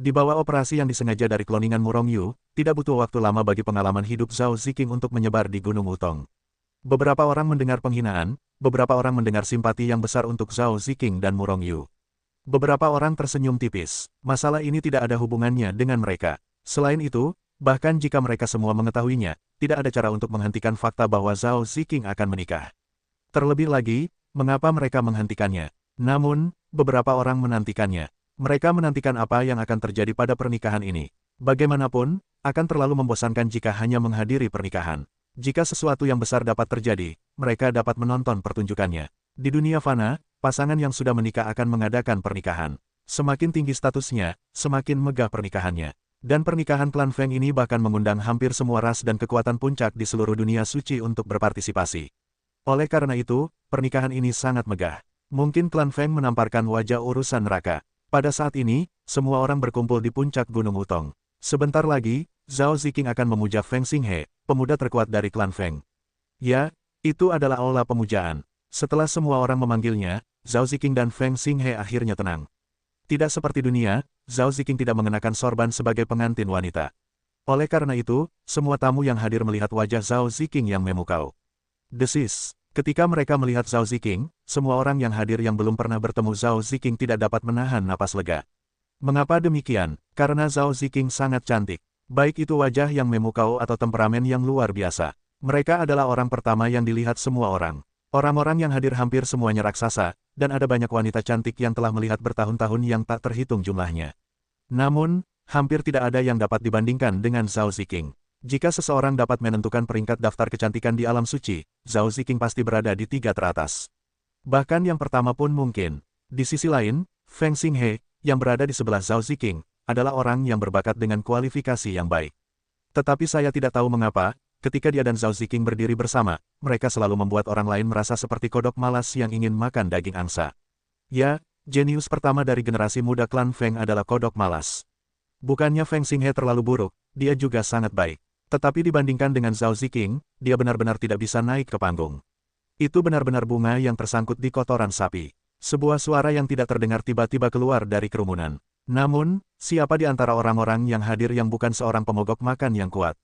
Di bawah operasi yang disengaja dari kloningan Murong Yu, tidak butuh waktu lama bagi pengalaman hidup Zhao Ziqing untuk menyebar di Gunung Wutong. Beberapa orang mendengar penghinaan, beberapa orang mendengar simpati yang besar untuk Zhao Ziqing dan Murong Yu. Beberapa orang tersenyum tipis. Masalah ini tidak ada hubungannya dengan mereka. Selain itu, bahkan jika mereka semua mengetahuinya, tidak ada cara untuk menghentikan fakta bahwa Zhao Ziqing akan menikah. Terlebih lagi, mengapa mereka menghentikannya? Namun, beberapa orang menantikannya. Mereka menantikan apa yang akan terjadi pada pernikahan ini. Bagaimanapun, akan terlalu membosankan jika hanya menghadiri pernikahan. Jika sesuatu yang besar dapat terjadi, mereka dapat menonton pertunjukannya. Di dunia fana, pasangan yang sudah menikah akan mengadakan pernikahan. Semakin tinggi statusnya, semakin megah pernikahannya. Dan pernikahan klan Feng ini bahkan mengundang hampir semua ras dan kekuatan puncak di seluruh dunia suci untuk berpartisipasi. Oleh karena itu, pernikahan ini sangat megah. Mungkin klan Feng menamparkan wajah urusan neraka. Pada saat ini, semua orang berkumpul di puncak Gunung Wutong. Sebentar lagi, Zhao Ziqing akan memuja Feng Xinghe, pemuda terkuat dari klan Feng. Ya, itu adalah aula pemujaan. Setelah semua orang memanggilnya, Zhao Ziqing dan Feng Xinghe akhirnya tenang. Tidak seperti dunia, Zhao Ziqing tidak mengenakan sorban sebagai pengantin wanita. Oleh karena itu, semua tamu yang hadir melihat wajah Zhao Ziqing yang memukau. Desis. Ketika mereka melihat Zhao Ziqing, semua orang yang hadir yang belum pernah bertemu Zhao Ziqing tidak dapat menahan napas lega. Mengapa demikian? Karena Zhao Ziqing sangat cantik. Baik itu wajah yang memukau atau temperamen yang luar biasa. Mereka adalah orang pertama yang dilihat semua orang. Orang-orang yang hadir hampir semuanya raksasa, dan ada banyak wanita cantik yang telah melihat bertahun-tahun yang tak terhitung jumlahnya. Namun, hampir tidak ada yang dapat dibandingkan dengan Zhao Ziqing. Jika seseorang dapat menentukan peringkat daftar kecantikan di alam suci, Zhao Ziqing pasti berada di 3 teratas. Bahkan yang pertama pun mungkin. Di sisi lain, Feng Xinghe, yang berada di sebelah Zhao Ziqing, adalah orang yang berbakat dengan kualifikasi yang baik. Tetapi saya tidak tahu mengapa, ketika dia dan Zhao Ziqing berdiri bersama, mereka selalu membuat orang lain merasa seperti kodok malas yang ingin makan daging angsa. Ya, jenius pertama dari generasi muda klan Feng adalah kodok malas. Bukannya Feng Xinghe terlalu buruk, dia juga sangat baik. Tetapi dibandingkan dengan Zhao Ziqing, dia benar-benar tidak bisa naik ke panggung. Itu benar-benar bunga yang tersangkut di kotoran sapi. Sebuah suara yang tidak terdengar tiba-tiba keluar dari kerumunan. Namun, siapa di antara orang-orang yang hadir yang bukan seorang pemogok makan yang kuat?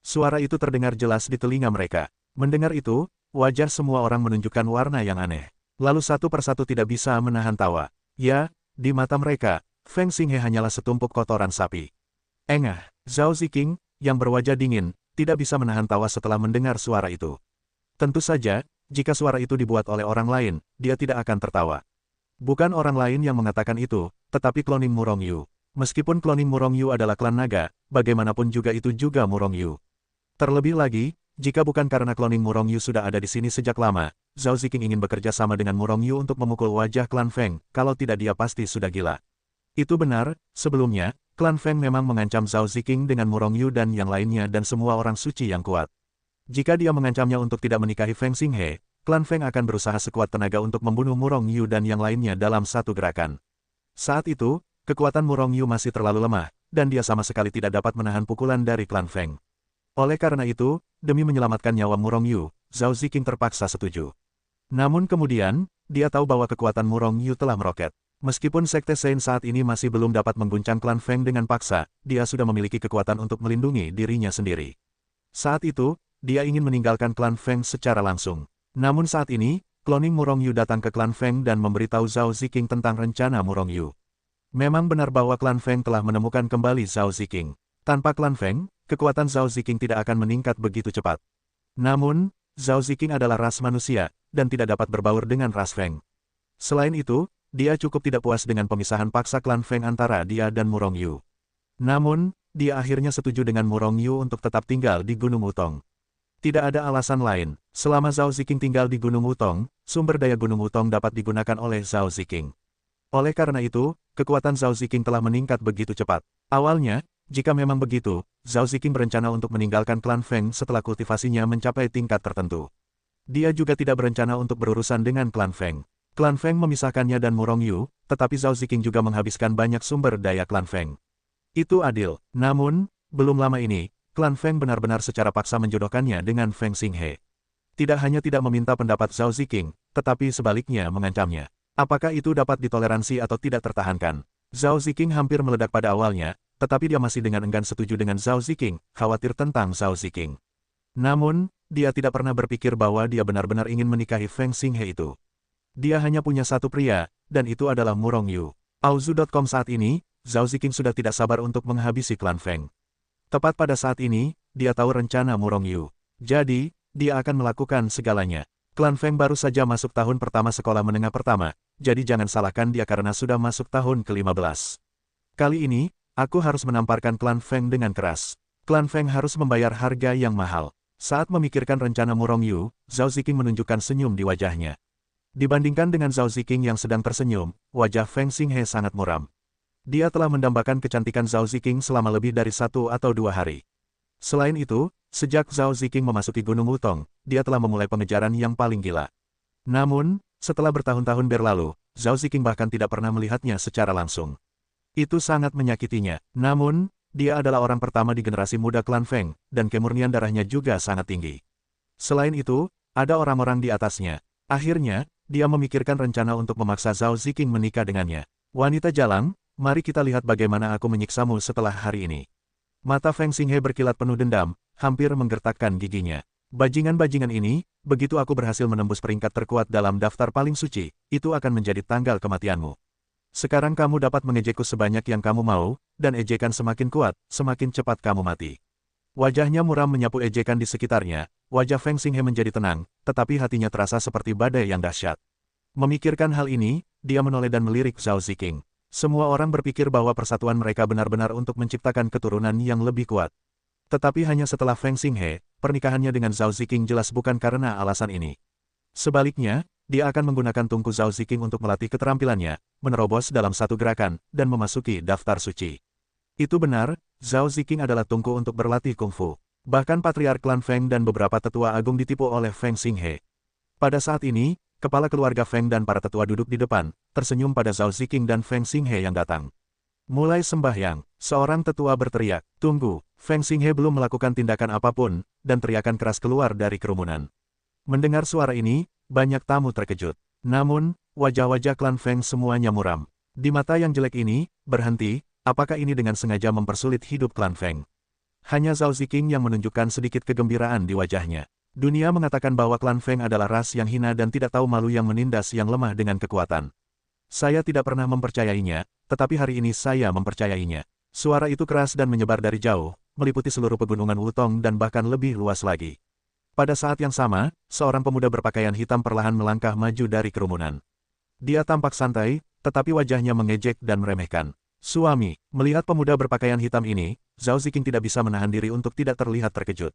Suara itu terdengar jelas di telinga mereka. Mendengar itu, wajah semua orang menunjukkan warna yang aneh. Lalu satu persatu tidak bisa menahan tawa. Ya, di mata mereka, Feng Xinghe hanyalah setumpuk kotoran sapi. Engah, Zhao Ziqing, yang berwajah dingin, tidak bisa menahan tawa setelah mendengar suara itu. Tentu saja, jika suara itu dibuat oleh orang lain, dia tidak akan tertawa. Bukan orang lain yang mengatakan itu, tetapi kloning Murong Yu. Meskipun kloning Murong Yu adalah klan naga, bagaimanapun juga itu juga Murong Yu. Terlebih lagi, jika bukan karena kloning Murong Yu sudah ada di sini sejak lama, Zhao Ziqing ingin bekerja sama dengan Murong Yu untuk memukul wajah klan Feng, kalau tidak dia pasti sudah gila. Itu benar, sebelumnya, klan Feng memang mengancam Zhao Ziqing dengan Murong Yu dan yang lainnya dan semua orang suci yang kuat. Jika dia mengancamnya untuk tidak menikahi Feng Xinghe, klan Feng akan berusaha sekuat tenaga untuk membunuh Murong Yu dan yang lainnya dalam satu gerakan. Saat itu, kekuatan Murong Yu masih terlalu lemah, dan dia sama sekali tidak dapat menahan pukulan dari klan Feng. Oleh karena itu, demi menyelamatkan nyawa Murong Yu, Zhao Ziqing terpaksa setuju. Namun kemudian, dia tahu bahwa kekuatan Murong Yu telah meroket. Meskipun Sekte Shen saat ini masih belum dapat mengguncang klan Feng dengan paksa, dia sudah memiliki kekuatan untuk melindungi dirinya sendiri. Saat itu, dia ingin meninggalkan klan Feng secara langsung. Namun saat ini, kloning Murong Yu datang ke klan Feng dan memberitahu Zhao Ziqing tentang rencana Murong Yu. Memang benar bahwa klan Feng telah menemukan kembali Zhao Ziqing. Tanpa klan Feng, kekuatan Zhao Ziqing tidak akan meningkat begitu cepat. Namun, Zhao Ziqing adalah ras manusia, dan tidak dapat berbaur dengan ras Feng. Selain itu, dia cukup tidak puas dengan pemisahan paksa klan Feng antara dia dan Murong Yu. Namun, dia akhirnya setuju dengan Murong Yu untuk tetap tinggal di Gunung Wutong. Tidak ada alasan lain, selama Zhao Ziqing tinggal di Gunung Wutong, sumber daya Gunung Wutong dapat digunakan oleh Zhao Ziqing. Oleh karena itu, kekuatan Zhao Ziqing telah meningkat begitu cepat. Awalnya, jika memang begitu, Zhao Ziqing berencana untuk meninggalkan klan Feng setelah kultivasinya mencapai tingkat tertentu. Dia juga tidak berencana untuk berurusan dengan klan Feng. Klan Feng memisahkannya dan Murong Yu, tetapi Zhao Ziqing juga menghabiskan banyak sumber daya klan Feng. Itu adil. Namun, belum lama ini, klan Feng benar-benar secara paksa menjodohkannya dengan Feng Xinghe. Tidak hanya tidak meminta pendapat Zhao Ziqing, tetapi sebaliknya mengancamnya. Apakah itu dapat ditoleransi atau tidak tertahankan? Zhao Ziking hampir meledak pada awalnya, tetapi dia masih dengan enggan setuju dengan Zhao Ziking, khawatir tentang Zhao Ziking. Namun, dia tidak pernah berpikir bahwa dia benar-benar ingin menikahi Feng Xinghe itu. Dia hanya punya satu pria, dan itu adalah Murong Yu. Auzu.com saat ini, Zhao Ziking sudah tidak sabar untuk menghabisi klan Feng. Tepat pada saat ini, dia tahu rencana Murong Yu. Jadi, dia akan melakukan segalanya. Klan Feng baru saja masuk tahun pertama sekolah menengah pertama, jadi jangan salahkan dia karena sudah masuk tahun ke-15. Kali ini, aku harus menamparkan klan Feng dengan keras. Klan Feng harus membayar harga yang mahal. Saat memikirkan rencana Murong Yu, Zhao Ziking menunjukkan senyum di wajahnya. Dibandingkan dengan Zhao Ziking yang sedang tersenyum, wajah Feng Xinghe sangat muram. Dia telah mendambakan kecantikan Zhao Ziking selama lebih dari 1 atau 2 hari. Selain itu, sejak Zhao Ziking memasuki Gunung Wutong, dia telah memulai pengejaran yang paling gila. Namun, setelah bertahun-tahun berlalu, Zhao Ziking bahkan tidak pernah melihatnya secara langsung. Itu sangat menyakitinya. Namun, dia adalah orang pertama di generasi muda klan Feng, dan kemurnian darahnya juga sangat tinggi. Selain itu, ada orang-orang di atasnya. Akhirnya, dia memikirkan rencana untuk memaksa Zhao Ziking menikah dengannya. Wanita jalang, mari kita lihat bagaimana aku menyiksamu setelah hari ini. Mata Feng Xinghe berkilat penuh dendam, hampir menggertakkan giginya. Bajingan-bajingan ini, begitu aku berhasil menembus peringkat terkuat dalam daftar paling suci, itu akan menjadi tanggal kematianmu. Sekarang kamu dapat mengejekku sebanyak yang kamu mau, dan ejekan semakin kuat, semakin cepat kamu mati. Wajahnya muram menyapu ejekan di sekitarnya, wajah Feng Xinghe menjadi tenang, tetapi hatinya terasa seperti badai yang dahsyat. Memikirkan hal ini, dia menoleh dan melirik Zhao Ziking. Semua orang berpikir bahwa persatuan mereka benar-benar untuk menciptakan keturunan yang lebih kuat. Tetapi hanya setelah Feng Xinghe, pernikahannya dengan Zhao Ziking jelas bukan karena alasan ini. Sebaliknya, dia akan menggunakan tungku Zhao Ziking untuk melatih keterampilannya, menerobos dalam satu gerakan, dan memasuki daftar suci. Itu benar, Zhao Ziking adalah tungku untuk berlatih kungfu. Bahkan patriark klan Feng dan beberapa tetua agung ditipu oleh Feng Xinghe. Pada saat ini, kepala keluarga Feng dan para tetua duduk di depan, tersenyum pada Zhao Ziking dan Feng Xinghe yang datang. Mulai sembahyang, seorang tetua berteriak, "Tunggu!" Feng Xinghe belum melakukan tindakan apapun, dan teriakan keras keluar dari kerumunan. Mendengar suara ini, banyak tamu terkejut. Namun, wajah-wajah klan Feng semuanya muram. Di mata yang jelek ini, berhenti, apakah ini dengan sengaja mempersulit hidup klan Feng? Hanya Zhao Ziking yang menunjukkan sedikit kegembiraan di wajahnya. Dunia mengatakan bahwa klan Feng adalah ras yang hina dan tidak tahu malu yang menindas yang lemah dengan kekuatan. Saya tidak pernah mempercayainya, tetapi hari ini saya mempercayainya. Suara itu keras dan menyebar dari jauh, meliputi seluruh pegunungan Wutong dan bahkan lebih luas lagi. Pada saat yang sama, seorang pemuda berpakaian hitam perlahan melangkah maju dari kerumunan. Dia tampak santai, tetapi wajahnya mengejek dan meremehkan. "Suami." Melihat pemuda berpakaian hitam ini, Zhao Ziking tidak bisa menahan diri untuk tidak terlihat terkejut.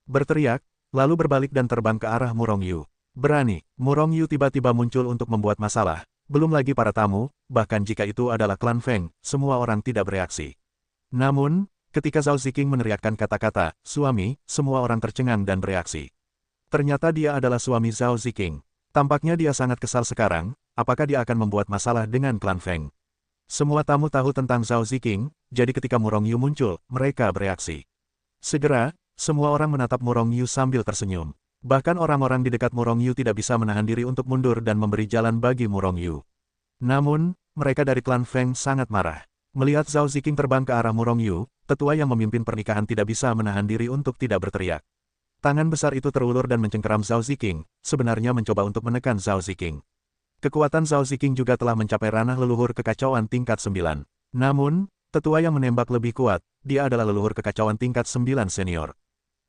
Berteriak, lalu berbalik dan terbang ke arah Murong Yu. Berani, Murong Yu tiba-tiba muncul untuk membuat masalah. Belum lagi para tamu, bahkan jika itu adalah klan Feng, semua orang tidak bereaksi. Namun, ketika Zhao Ziking meneriakkan kata-kata, "Suami," semua orang tercengang dan bereaksi. Ternyata dia adalah suami Zhao Ziking. Tampaknya dia sangat kesal sekarang, apakah dia akan membuat masalah dengan klan Feng? Semua tamu tahu tentang Zhao Ziking, jadi ketika Murong Yu muncul, mereka bereaksi. Segera, semua orang menatap Murong Yu sambil tersenyum. Bahkan orang-orang di dekat Murong Yu tidak bisa menahan diri untuk mundur dan memberi jalan bagi Murong Yu. Namun, mereka dari klan Feng sangat marah. Melihat Zhao Ziking terbang ke arah Murong Yu, tetua yang memimpin pernikahan tidak bisa menahan diri untuk tidak berteriak. Tangan besar itu terulur dan mencengkeram Zhao Ziking, sebenarnya mencoba untuk menekan Zhao Ziking. Kekuatan Zhao Ziking juga telah mencapai ranah leluhur kekacauan tingkat 9. Namun, tetua yang menembak lebih kuat, dia adalah leluhur kekacauan tingkat 9 senior.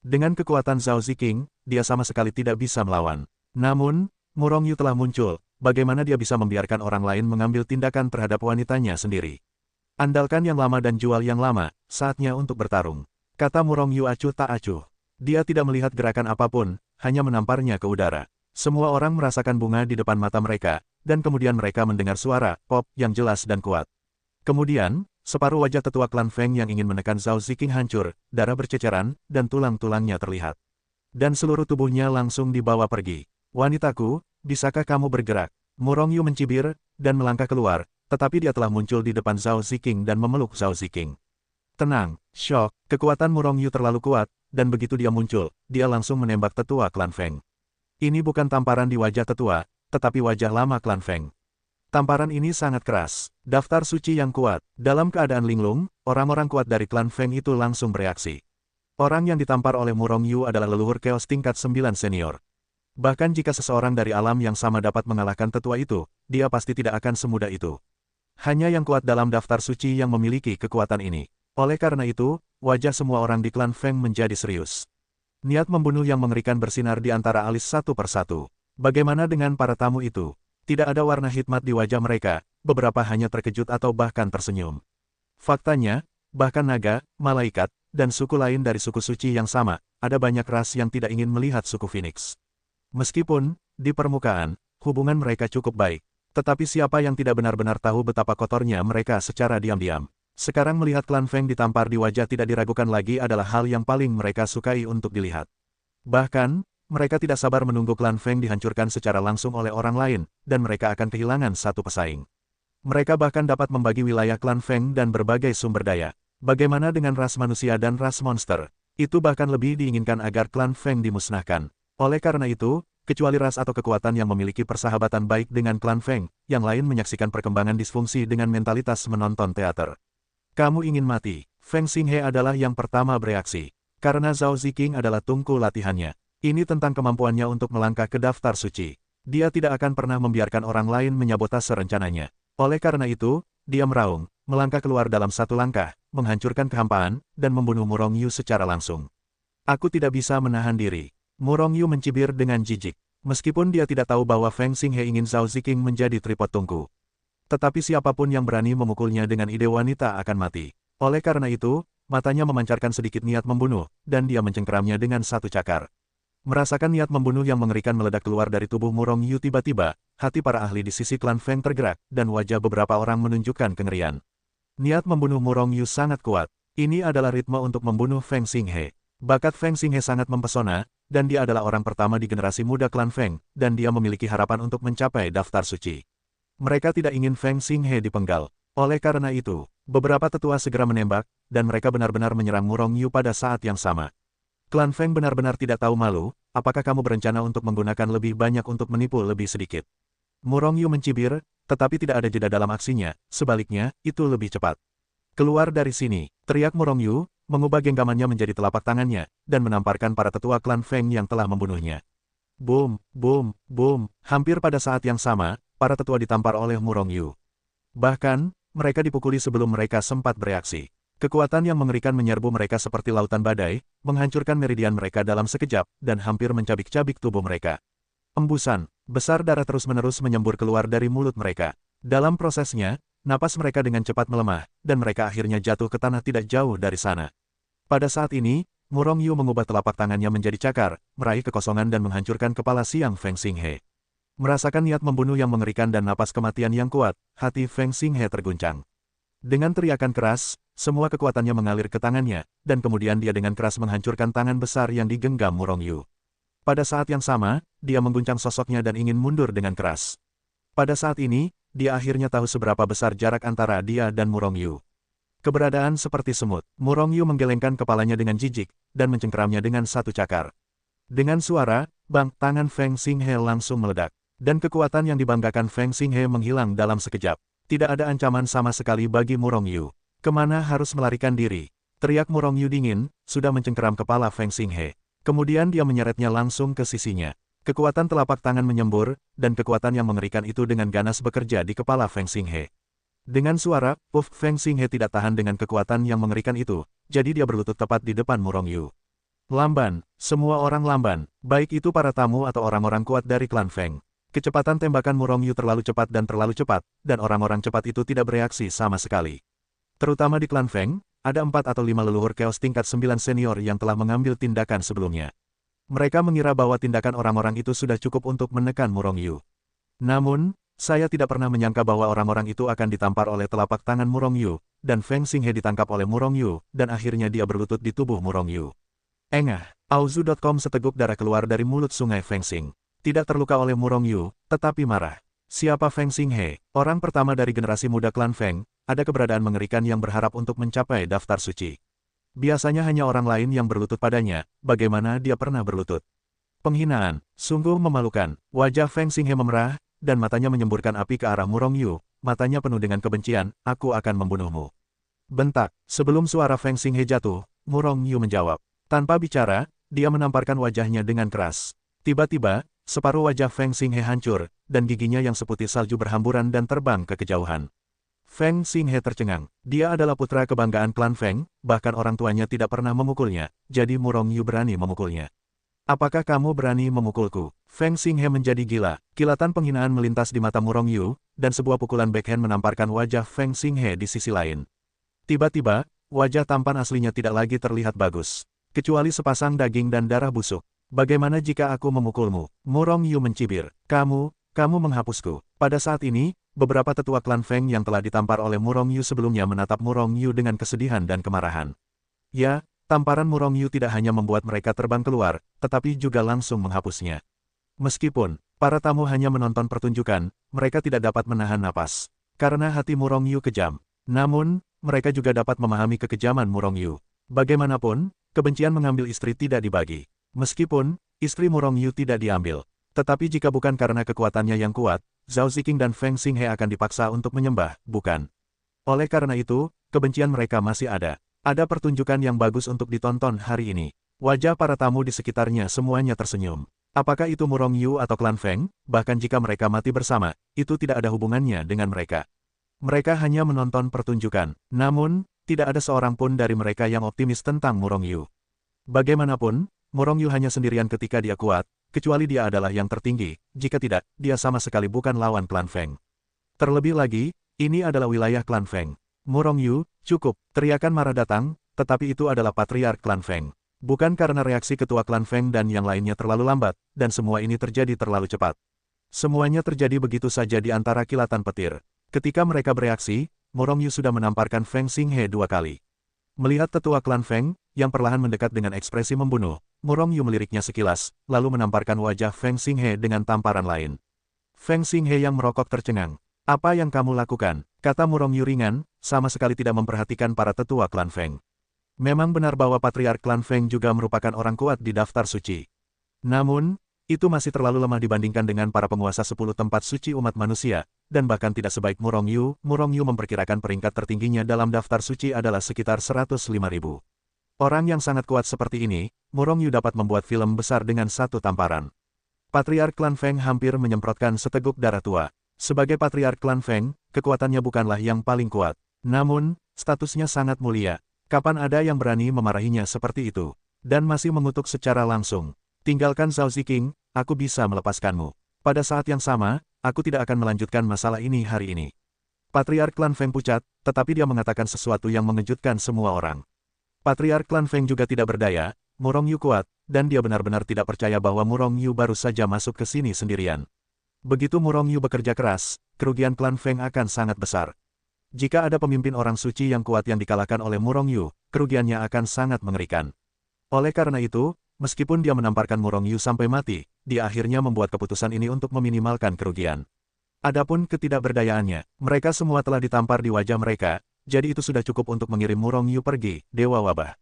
Dengan kekuatan Zhao Ziking, dia sama sekali tidak bisa melawan. Namun, Murong Yu telah muncul, bagaimana dia bisa membiarkan orang lain mengambil tindakan terhadap wanitanya sendiri? Andalkan yang lama dan jual yang lama, saatnya untuk bertarung. Kata Murong Yu acuh tak acuh. Dia tidak melihat gerakan apapun, hanya menamparnya ke udara. Semua orang merasakan bunga di depan mata mereka, dan kemudian mereka mendengar suara pop yang jelas dan kuat. Kemudian, separuh wajah tetua klan Feng yang ingin menekan Zhao Ziking hancur, darah berceceran, dan tulang-tulangnya terlihat. Dan seluruh tubuhnya langsung dibawa pergi. "Wanitaku, bisakah kamu bergerak?" Murong Yu mencibir, dan melangkah keluar, tetapi dia telah muncul di depan Zhao Ziking dan memeluk Zhao Ziking. Tenang, syok, kekuatan Murong Yu terlalu kuat, dan begitu dia muncul, dia langsung menembak tetua klan Feng. Ini bukan tamparan di wajah tetua, tetapi wajah lama klan Feng. Tamparan ini sangat keras. Daftar suci yang kuat. Dalam keadaan linglung, orang-orang kuat dari klan Feng itu langsung bereaksi. Orang yang ditampar oleh Murong Yu adalah leluhur Chaos tingkat 9 senior. Bahkan jika seseorang dari alam yang sama dapat mengalahkan tetua itu, dia pasti tidak akan semudah itu. Hanya yang kuat dalam daftar suci yang memiliki kekuatan ini. Oleh karena itu, wajah semua orang di klan Feng menjadi serius. Niat membunuh yang mengerikan bersinar di antara alis satu persatu. Bagaimana dengan para tamu itu? Tidak ada warna hikmat di wajah mereka, beberapa hanya terkejut atau bahkan tersenyum. Faktanya, bahkan naga, malaikat, dan suku lain dari suku suci yang sama, ada banyak ras yang tidak ingin melihat suku Phoenix. Meskipun, di permukaan, hubungan mereka cukup baik. Tetapi siapa yang tidak benar-benar tahu betapa kotornya mereka secara diam-diam. Sekarang melihat klan Feng ditampar di wajah tidak diragukan lagi adalah hal yang paling mereka sukai untuk dilihat. Bahkan, mereka tidak sabar menunggu klan Feng dihancurkan secara langsung oleh orang lain, dan mereka akan kehilangan satu pesaing. Mereka bahkan dapat membagi wilayah klan Feng dan berbagai sumber daya. Bagaimana dengan ras manusia dan ras monster? Itu bahkan lebih diinginkan agar klan Feng dimusnahkan. Oleh karena itu, kecuali ras atau kekuatan yang memiliki persahabatan baik dengan klan Feng, yang lain menyaksikan perkembangan disfungsi dengan mentalitas menonton teater. Kamu ingin mati? Feng Xinghe adalah yang pertama bereaksi. Karena Zhao Ziqing adalah tungku latihannya. Ini tentang kemampuannya untuk melangkah ke daftar suci. Dia tidak akan pernah membiarkan orang lain menyabotase rencananya. Oleh karena itu, dia meraung, melangkah keluar dalam satu langkah, menghancurkan kehampaan, dan membunuh Murong Yu secara langsung. Aku tidak bisa menahan diri. Murong Yu mencibir dengan jijik. Meskipun dia tidak tahu bahwa Feng Xinghe ingin Zhao Ziqing menjadi tripod tungku. Tetapi siapapun yang berani memukulnya dengan ide wanita akan mati. Oleh karena itu, matanya memancarkan sedikit niat membunuh, dan dia mencengkeramnya dengan satu cakar. Merasakan niat membunuh yang mengerikan meledak keluar dari tubuh Murong Yu tiba-tiba, hati para ahli di sisi klan Feng tergerak, dan wajah beberapa orang menunjukkan kengerian. Niat membunuh Murong Yu sangat kuat. Ini adalah ritme untuk membunuh Feng Xinghe. Bakat Feng Xinghe sangat mempesona, dan dia adalah orang pertama di generasi muda klan Feng, dan dia memiliki harapan untuk mencapai daftar suci. Mereka tidak ingin Feng Xinghe dipenggal. Oleh karena itu, beberapa tetua segera menembak, dan mereka benar-benar menyerang Murong Yu pada saat yang sama. Klan Feng benar-benar tidak tahu malu, apakah kamu berencana untuk menggunakan lebih banyak untuk menipu lebih sedikit? Murong Yu mencibir, tetapi tidak ada jeda dalam aksinya, sebaliknya, itu lebih cepat. Keluar dari sini, teriak Murong Yu, mengubah genggamannya menjadi telapak tangannya, dan menamparkan para tetua klan Feng yang telah membunuhnya. Boom, boom, boom, hampir pada saat yang sama, para tetua ditampar oleh Murong Yu. Bahkan, mereka dipukuli sebelum mereka sempat bereaksi. Kekuatan yang mengerikan menyerbu mereka seperti lautan badai, menghancurkan meridian mereka dalam sekejap, dan hampir mencabik-cabik tubuh mereka. Embusan besar darah terus-menerus menyembur keluar dari mulut mereka. Dalam prosesnya, napas mereka dengan cepat melemah, dan mereka akhirnya jatuh ke tanah tidak jauh dari sana. Pada saat ini, Murong Yu mengubah telapak tangannya menjadi cakar, meraih kekosongan dan menghancurkan kepala siang Feng Xinghe. Merasakan niat membunuh yang mengerikan dan napas kematian yang kuat, hati Feng Xinghe terguncang. Dengan teriakan keras, semua kekuatannya mengalir ke tangannya, dan kemudian dia dengan keras menghancurkan tangan besar yang digenggam Murong Yu. Pada saat yang sama, dia mengguncang sosoknya dan ingin mundur dengan keras. Pada saat ini, dia akhirnya tahu seberapa besar jarak antara dia dan Murong Yu. Keberadaan seperti semut, Murong Yu menggelengkan kepalanya dengan jijik, dan mencengkeramnya dengan satu cakar. Dengan suara, bang, tangan Feng Xinghe langsung meledak, dan kekuatan yang dibanggakan Feng Xinghe menghilang dalam sekejap. Tidak ada ancaman sama sekali bagi Murong Yu. Kemana harus melarikan diri? Teriak Murong Yu dingin, sudah mencengkeram kepala Feng Xinghe. Kemudian dia menyeretnya langsung ke sisinya. Kekuatan telapak tangan menyembur, dan kekuatan yang mengerikan itu dengan ganas bekerja di kepala Feng Xinghe. Dengan suara, puff, Feng Xinghe tidak tahan dengan kekuatan yang mengerikan itu, jadi dia berlutut tepat di depan Murong Yu. Lamban, semua orang lamban, baik itu para tamu atau orang-orang kuat dari klan Feng. Kecepatan tembakan Murong Yu terlalu cepat, dan orang-orang cepat itu tidak bereaksi sama sekali. Terutama di klan Feng, ada 4 atau 5 leluhur Chaos tingkat 9 senior yang telah mengambil tindakan sebelumnya. Mereka mengira bahwa tindakan orang-orang itu sudah cukup untuk menekan Murong Yu. Namun, saya tidak pernah menyangka bahwa orang-orang itu akan ditampar oleh telapak tangan Murong Yu, dan Feng Xinghe ditangkap oleh Murong Yu, dan akhirnya dia berlutut di tubuh Murong Yu. Engah, Auzu.com seteguk darah keluar dari mulut sungai Feng Xing. Tidak terluka oleh Murong Yu, tetapi marah. Siapa Feng Xinghe, orang pertama dari generasi muda klan Feng, ada keberadaan mengerikan yang berharap untuk mencapai daftar suci. Biasanya hanya orang lain yang berlutut padanya, bagaimana dia pernah berlutut. Penghinaan, sungguh memalukan. Wajah Feng Xinghe memerah, dan matanya menyemburkan api ke arah Murong Yu, matanya penuh dengan kebencian, aku akan membunuhmu. Bentak, sebelum suara Feng Xinghe jatuh, Murong Yu menjawab. Tanpa bicara, dia menamparkan wajahnya dengan keras. Tiba-tiba, separuh wajah Feng Xinghe hancur, dan giginya yang seputih salju berhamburan dan terbang ke kejauhan. Feng Xinghe tercengang. Dia adalah putra kebanggaan klan Feng, bahkan orang tuanya tidak pernah memukulnya, jadi Murong Yu berani memukulnya. Apakah kamu berani memukulku? Feng Xinghe menjadi gila. Kilatan penghinaan melintas di mata Murong Yu, dan sebuah pukulan backhand menamparkan wajah Feng Xinghe di sisi lain. Tiba-tiba, wajah tampan aslinya tidak lagi terlihat bagus. Kecuali sepasang daging dan darah busuk. Bagaimana jika aku memukulmu? Murong Yu mencibir. Kamu menghapusku. Pada saat ini, beberapa tetua klan Feng yang telah ditampar oleh Murong Yu sebelumnya menatap Murong Yu dengan kesedihan dan kemarahan. Ya, tamparan Murong Yu tidak hanya membuat mereka terbang keluar, tetapi juga langsung menghapusnya. Meskipun para tamu hanya menonton pertunjukan, mereka tidak dapat menahan napas. Karena hati Murong Yu kejam. Namun, mereka juga dapat memahami kekejaman Murong Yu. Bagaimanapun, kebencian mengambil istri tidak dibagi. Meskipun, istri Murong Yu tidak diambil. Tetapi jika bukan karena kekuatannya yang kuat, Zhao Ziqing dan Feng Xinghe akan dipaksa untuk menyembah, bukan? Oleh karena itu, kebencian mereka masih ada. Ada pertunjukan yang bagus untuk ditonton hari ini. Wajah para tamu di sekitarnya semuanya tersenyum. Apakah itu Murong Yu atau klan Feng, bahkan jika mereka mati bersama, itu tidak ada hubungannya dengan mereka. Mereka hanya menonton pertunjukan. Namun, tidak ada seorang pun dari mereka yang optimis tentang Murong Yu. Bagaimanapun, Murong Yu hanya sendirian ketika dia kuat, kecuali dia adalah yang tertinggi, jika tidak, dia sama sekali bukan lawan klan Feng. Terlebih lagi, ini adalah wilayah klan Feng. Murong Yu, cukup, teriakan marah datang, tetapi itu adalah patriark klan Feng. Bukan karena reaksi ketua klan Feng dan yang lainnya terlalu lambat, dan semua ini terjadi terlalu cepat. Semuanya terjadi begitu saja di antara kilatan petir. Ketika mereka bereaksi, Murong Yu sudah menamparkan Feng Xinghe 2 kali. Melihat tetua klan Feng, yang perlahan mendekat dengan ekspresi membunuh, Murong Yu meliriknya sekilas, lalu menamparkan wajah Feng Xinghe dengan tamparan lain. Feng Xinghe yang merokok tercengang. Apa yang kamu lakukan? Kata Murong Yu ringan, sama sekali tidak memperhatikan para tetua klan Feng. Memang benar bahwa patriark klan Feng juga merupakan orang kuat di daftar suci. Namun, itu masih terlalu lemah dibandingkan dengan para penguasa 10 tempat suci umat manusia, dan bahkan tidak sebaik Murong Yu. Murong Yu memperkirakan peringkat tertingginya dalam daftar suci adalah sekitar 105.000. Orang yang sangat kuat seperti ini, Murong Yu dapat membuat film besar dengan satu tamparan. Patriark klan Feng hampir menyemprotkan seteguk darah tua. Sebagai patriark klan Feng, kekuatannya bukanlah yang paling kuat. Namun, statusnya sangat mulia. Kapan ada yang berani memarahinya seperti itu? Dan masih mengutuk secara langsung. Tinggalkan Zhao Ziqing, aku bisa melepaskanmu. Pada saat yang sama, aku tidak akan melanjutkan masalah ini hari ini. Patriark klan Feng pucat, tetapi dia mengatakan sesuatu yang mengejutkan semua orang. Patriark klan Feng juga tidak berdaya, Murong Yu kuat, dan dia benar-benar tidak percaya bahwa Murong Yu baru saja masuk ke sini sendirian. Begitu Murong Yu bekerja keras, kerugian klan Feng akan sangat besar. Jika ada pemimpin orang suci yang kuat yang dikalahkan oleh Murong Yu, kerugiannya akan sangat mengerikan. Oleh karena itu, meskipun dia menamparkan Murong Yu sampai mati, dia akhirnya membuat keputusan ini untuk meminimalkan kerugian. Adapun ketidakberdayaannya, mereka semua telah ditampar di wajah mereka, jadi itu sudah cukup untuk mengirim Murong Yu pergi, Dewa Wabah.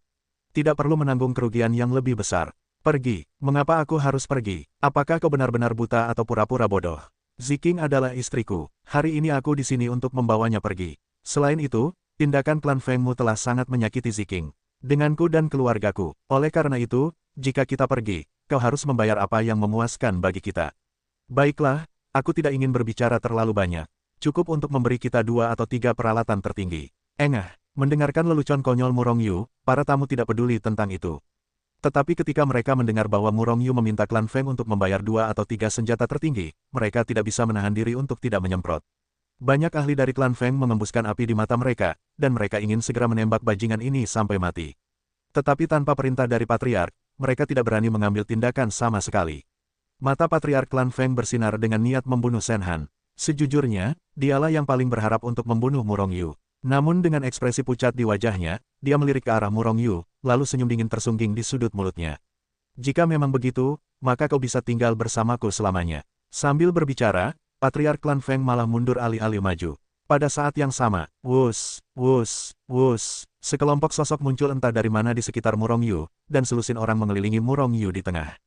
Tidak perlu menanggung kerugian yang lebih besar. Pergi, mengapa aku harus pergi? Apakah kau benar-benar buta atau pura-pura bodoh? Ziqing adalah istriku, hari ini aku di sini untuk membawanya pergi. Selain itu, tindakan klan Fengmu telah sangat menyakiti Ziqing. Denganku dan keluargaku, oleh karena itu, jika kita pergi, kau harus membayar apa yang memuaskan bagi kita. Baiklah, aku tidak ingin berbicara terlalu banyak. Cukup untuk memberi kita 2 atau 3 peralatan tertinggi. Engah, mendengarkan lelucon konyol Murong Yu, para tamu tidak peduli tentang itu. Tetapi ketika mereka mendengar bahwa Murong Yu meminta klan Feng untuk membayar 2 atau 3 senjata tertinggi, mereka tidak bisa menahan diri untuk tidak menyemprot. Banyak ahli dari klan Feng mengembuskan api di mata mereka, dan mereka ingin segera menembak bajingan ini sampai mati. Tetapi tanpa perintah dari patriark, mereka tidak berani mengambil tindakan sama sekali. Mata patriark klan Feng bersinar dengan niat membunuh Shen Han. Sejujurnya, dialah yang paling berharap untuk membunuh Murong Yu. Namun dengan ekspresi pucat di wajahnya, dia melirik ke arah Murong Yu, lalu senyum dingin tersungging di sudut mulutnya. Jika memang begitu, maka kau bisa tinggal bersamaku selamanya. Sambil berbicara, patriark klan Feng malah mundur alih-alih maju. Pada saat yang sama, wus, wus, wus, sekelompok sosok muncul entah dari mana di sekitar Murong Yu, dan selusin orang mengelilingi Murong Yu di tengah.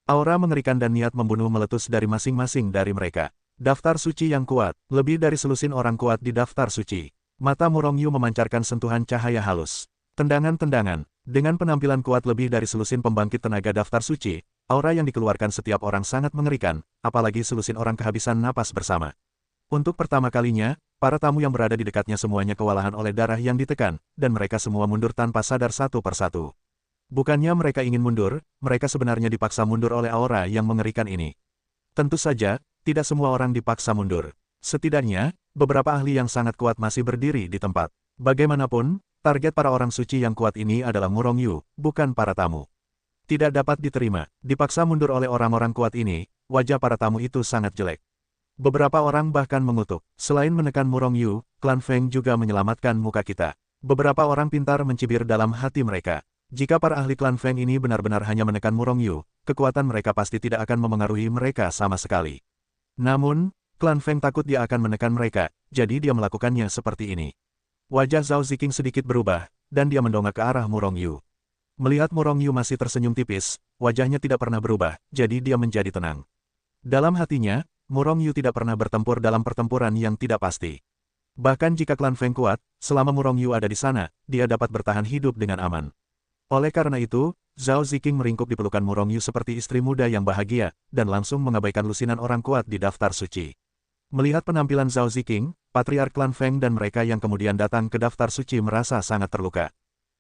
Aura mengerikan dan niat membunuh meletus dari masing-masing dari mereka. Daftar suci yang kuat, lebih dari selusin orang kuat di daftar suci. Mata Murong Yu memancarkan sentuhan cahaya halus. Tendangan-tendangan, dengan penampilan kuat lebih dari selusin pembangkit tenaga daftar suci, aura yang dikeluarkan setiap orang sangat mengerikan, apalagi selusin orang kehabisan napas bersama. Untuk pertama kalinya, para tamu yang berada di dekatnya semuanya kewalahan oleh darah yang ditekan, dan mereka semua mundur tanpa sadar satu persatu. Bukannya mereka ingin mundur, mereka sebenarnya dipaksa mundur oleh aura yang mengerikan ini. Tentu saja, tidak semua orang dipaksa mundur. Setidaknya, beberapa ahli yang sangat kuat masih berdiri di tempat. Bagaimanapun, target para orang suci yang kuat ini adalah Murong Yu, bukan para tamu. Tidak dapat diterima, dipaksa mundur oleh orang-orang kuat ini, wajah para tamu itu sangat jelek. Beberapa orang bahkan mengutuk, selain menekan Murong Yu, klan Feng juga menyelamatkan muka kita. Beberapa orang pintar mencibir dalam hati mereka. Jika para ahli klan Feng ini benar-benar hanya menekan Murong Yu, kekuatan mereka pasti tidak akan memengaruhi mereka sama sekali. Namun, klan Feng takut dia akan menekan mereka, jadi dia melakukannya seperti ini. Wajah Zhao Ziking sedikit berubah, dan dia mendongak ke arah Murong Yu. Melihat Murong Yu masih tersenyum tipis, wajahnya tidak pernah berubah, jadi dia menjadi tenang. Dalam hatinya, Murong Yu tidak pernah bertempur dalam pertempuran yang tidak pasti. Bahkan jika klan Feng kuat, selama Murong Yu ada di sana, dia dapat bertahan hidup dengan aman. Oleh karena itu, Zhao Ziking meringkuk di pelukan Murong Yu seperti istri muda yang bahagia, dan langsung mengabaikan lusinan orang kuat di daftar suci. Melihat penampilan Zhao Ziking, patriark klan Feng dan mereka yang kemudian datang ke daftar suci merasa sangat terluka.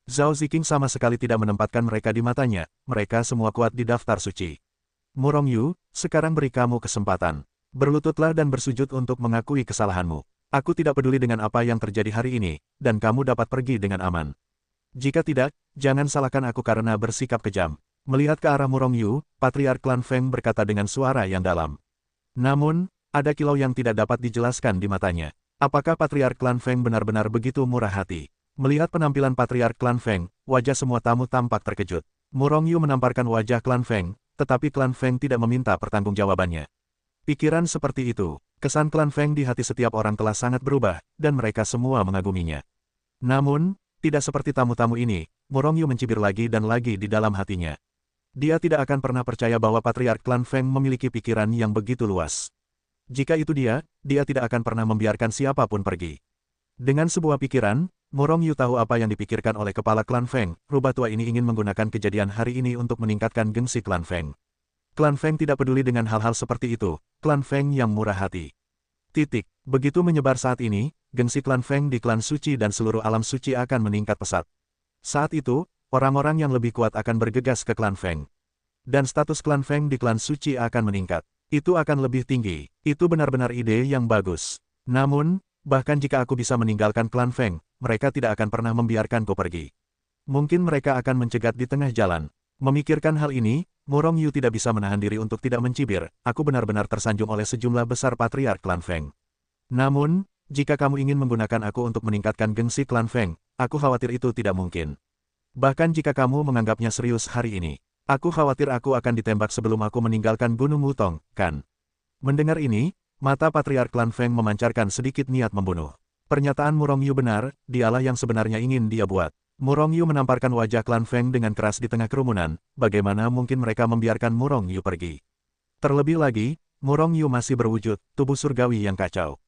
Zhao Ziking sama sekali tidak menempatkan mereka di matanya, mereka semua kuat di daftar suci. Murong Yu, sekarang beri kamu kesempatan. Berlututlah dan bersujud untuk mengakui kesalahanmu. Aku tidak peduli dengan apa yang terjadi hari ini, dan kamu dapat pergi dengan aman. Jika tidak, jangan salahkan aku karena bersikap kejam. Melihat ke arah Murong Yu, patriark klan Feng berkata dengan suara yang dalam. Namun, ada kilau yang tidak dapat dijelaskan di matanya. Apakah patriark klan Feng benar-benar begitu murah hati? Melihat penampilan patriark klan Feng, wajah semua tamu tampak terkejut. Murong Yu menamparkan wajah klan Feng, tetapi klan Feng tidak meminta pertanggungjawabannya. Pikiran seperti itu, kesan klan Feng di hati setiap orang telah sangat berubah, dan mereka semua mengaguminya. Namun, tidak seperti tamu-tamu ini, Murong Yu mencibir lagi dan lagi di dalam hatinya. Dia tidak akan pernah percaya bahwa patriark klan Feng memiliki pikiran yang begitu luas. Jika itu dia tidak akan pernah membiarkan siapapun pergi. Dengan sebuah pikiran, Murong Yu tahu apa yang dipikirkan oleh kepala klan Feng. Rubah tua ini ingin menggunakan kejadian hari ini untuk meningkatkan gengsi klan Feng. Klan Feng tidak peduli dengan hal-hal seperti itu, klan Feng yang murah hati. Begitu menyebar saat ini, gengsi klan Feng di klan suci dan seluruh alam suci akan meningkat pesat. Saat itu, orang-orang yang lebih kuat akan bergegas ke klan Feng. Dan status klan Feng di klan suci akan meningkat. Itu akan lebih tinggi. Itu benar-benar ide yang bagus. Namun, bahkan jika aku bisa meninggalkan klan Feng, mereka tidak akan pernah membiarkanku pergi. Mungkin mereka akan mencegat di tengah jalan. Memikirkan hal ini, Murong Yu tidak bisa menahan diri untuk tidak mencibir. Aku benar-benar tersanjung oleh sejumlah besar patriark klan Feng. Namun, jika kamu ingin menggunakan aku untuk meningkatkan gengsi klan Feng, aku khawatir itu tidak mungkin. Bahkan jika kamu menganggapnya serius hari ini. Aku khawatir aku akan ditembak sebelum aku meninggalkan Gunung Wutong, kan? Mendengar ini, mata patriark klan Feng memancarkan sedikit niat membunuh. Pernyataan Murong Yu benar, dialah yang sebenarnya ingin dia buat. Murong Yu menamparkan wajah klan Feng dengan keras di tengah kerumunan, bagaimana mungkin mereka membiarkan Murong Yu pergi. Terlebih lagi, Murong Yu masih berwujud, tubuh surgawi yang kacau.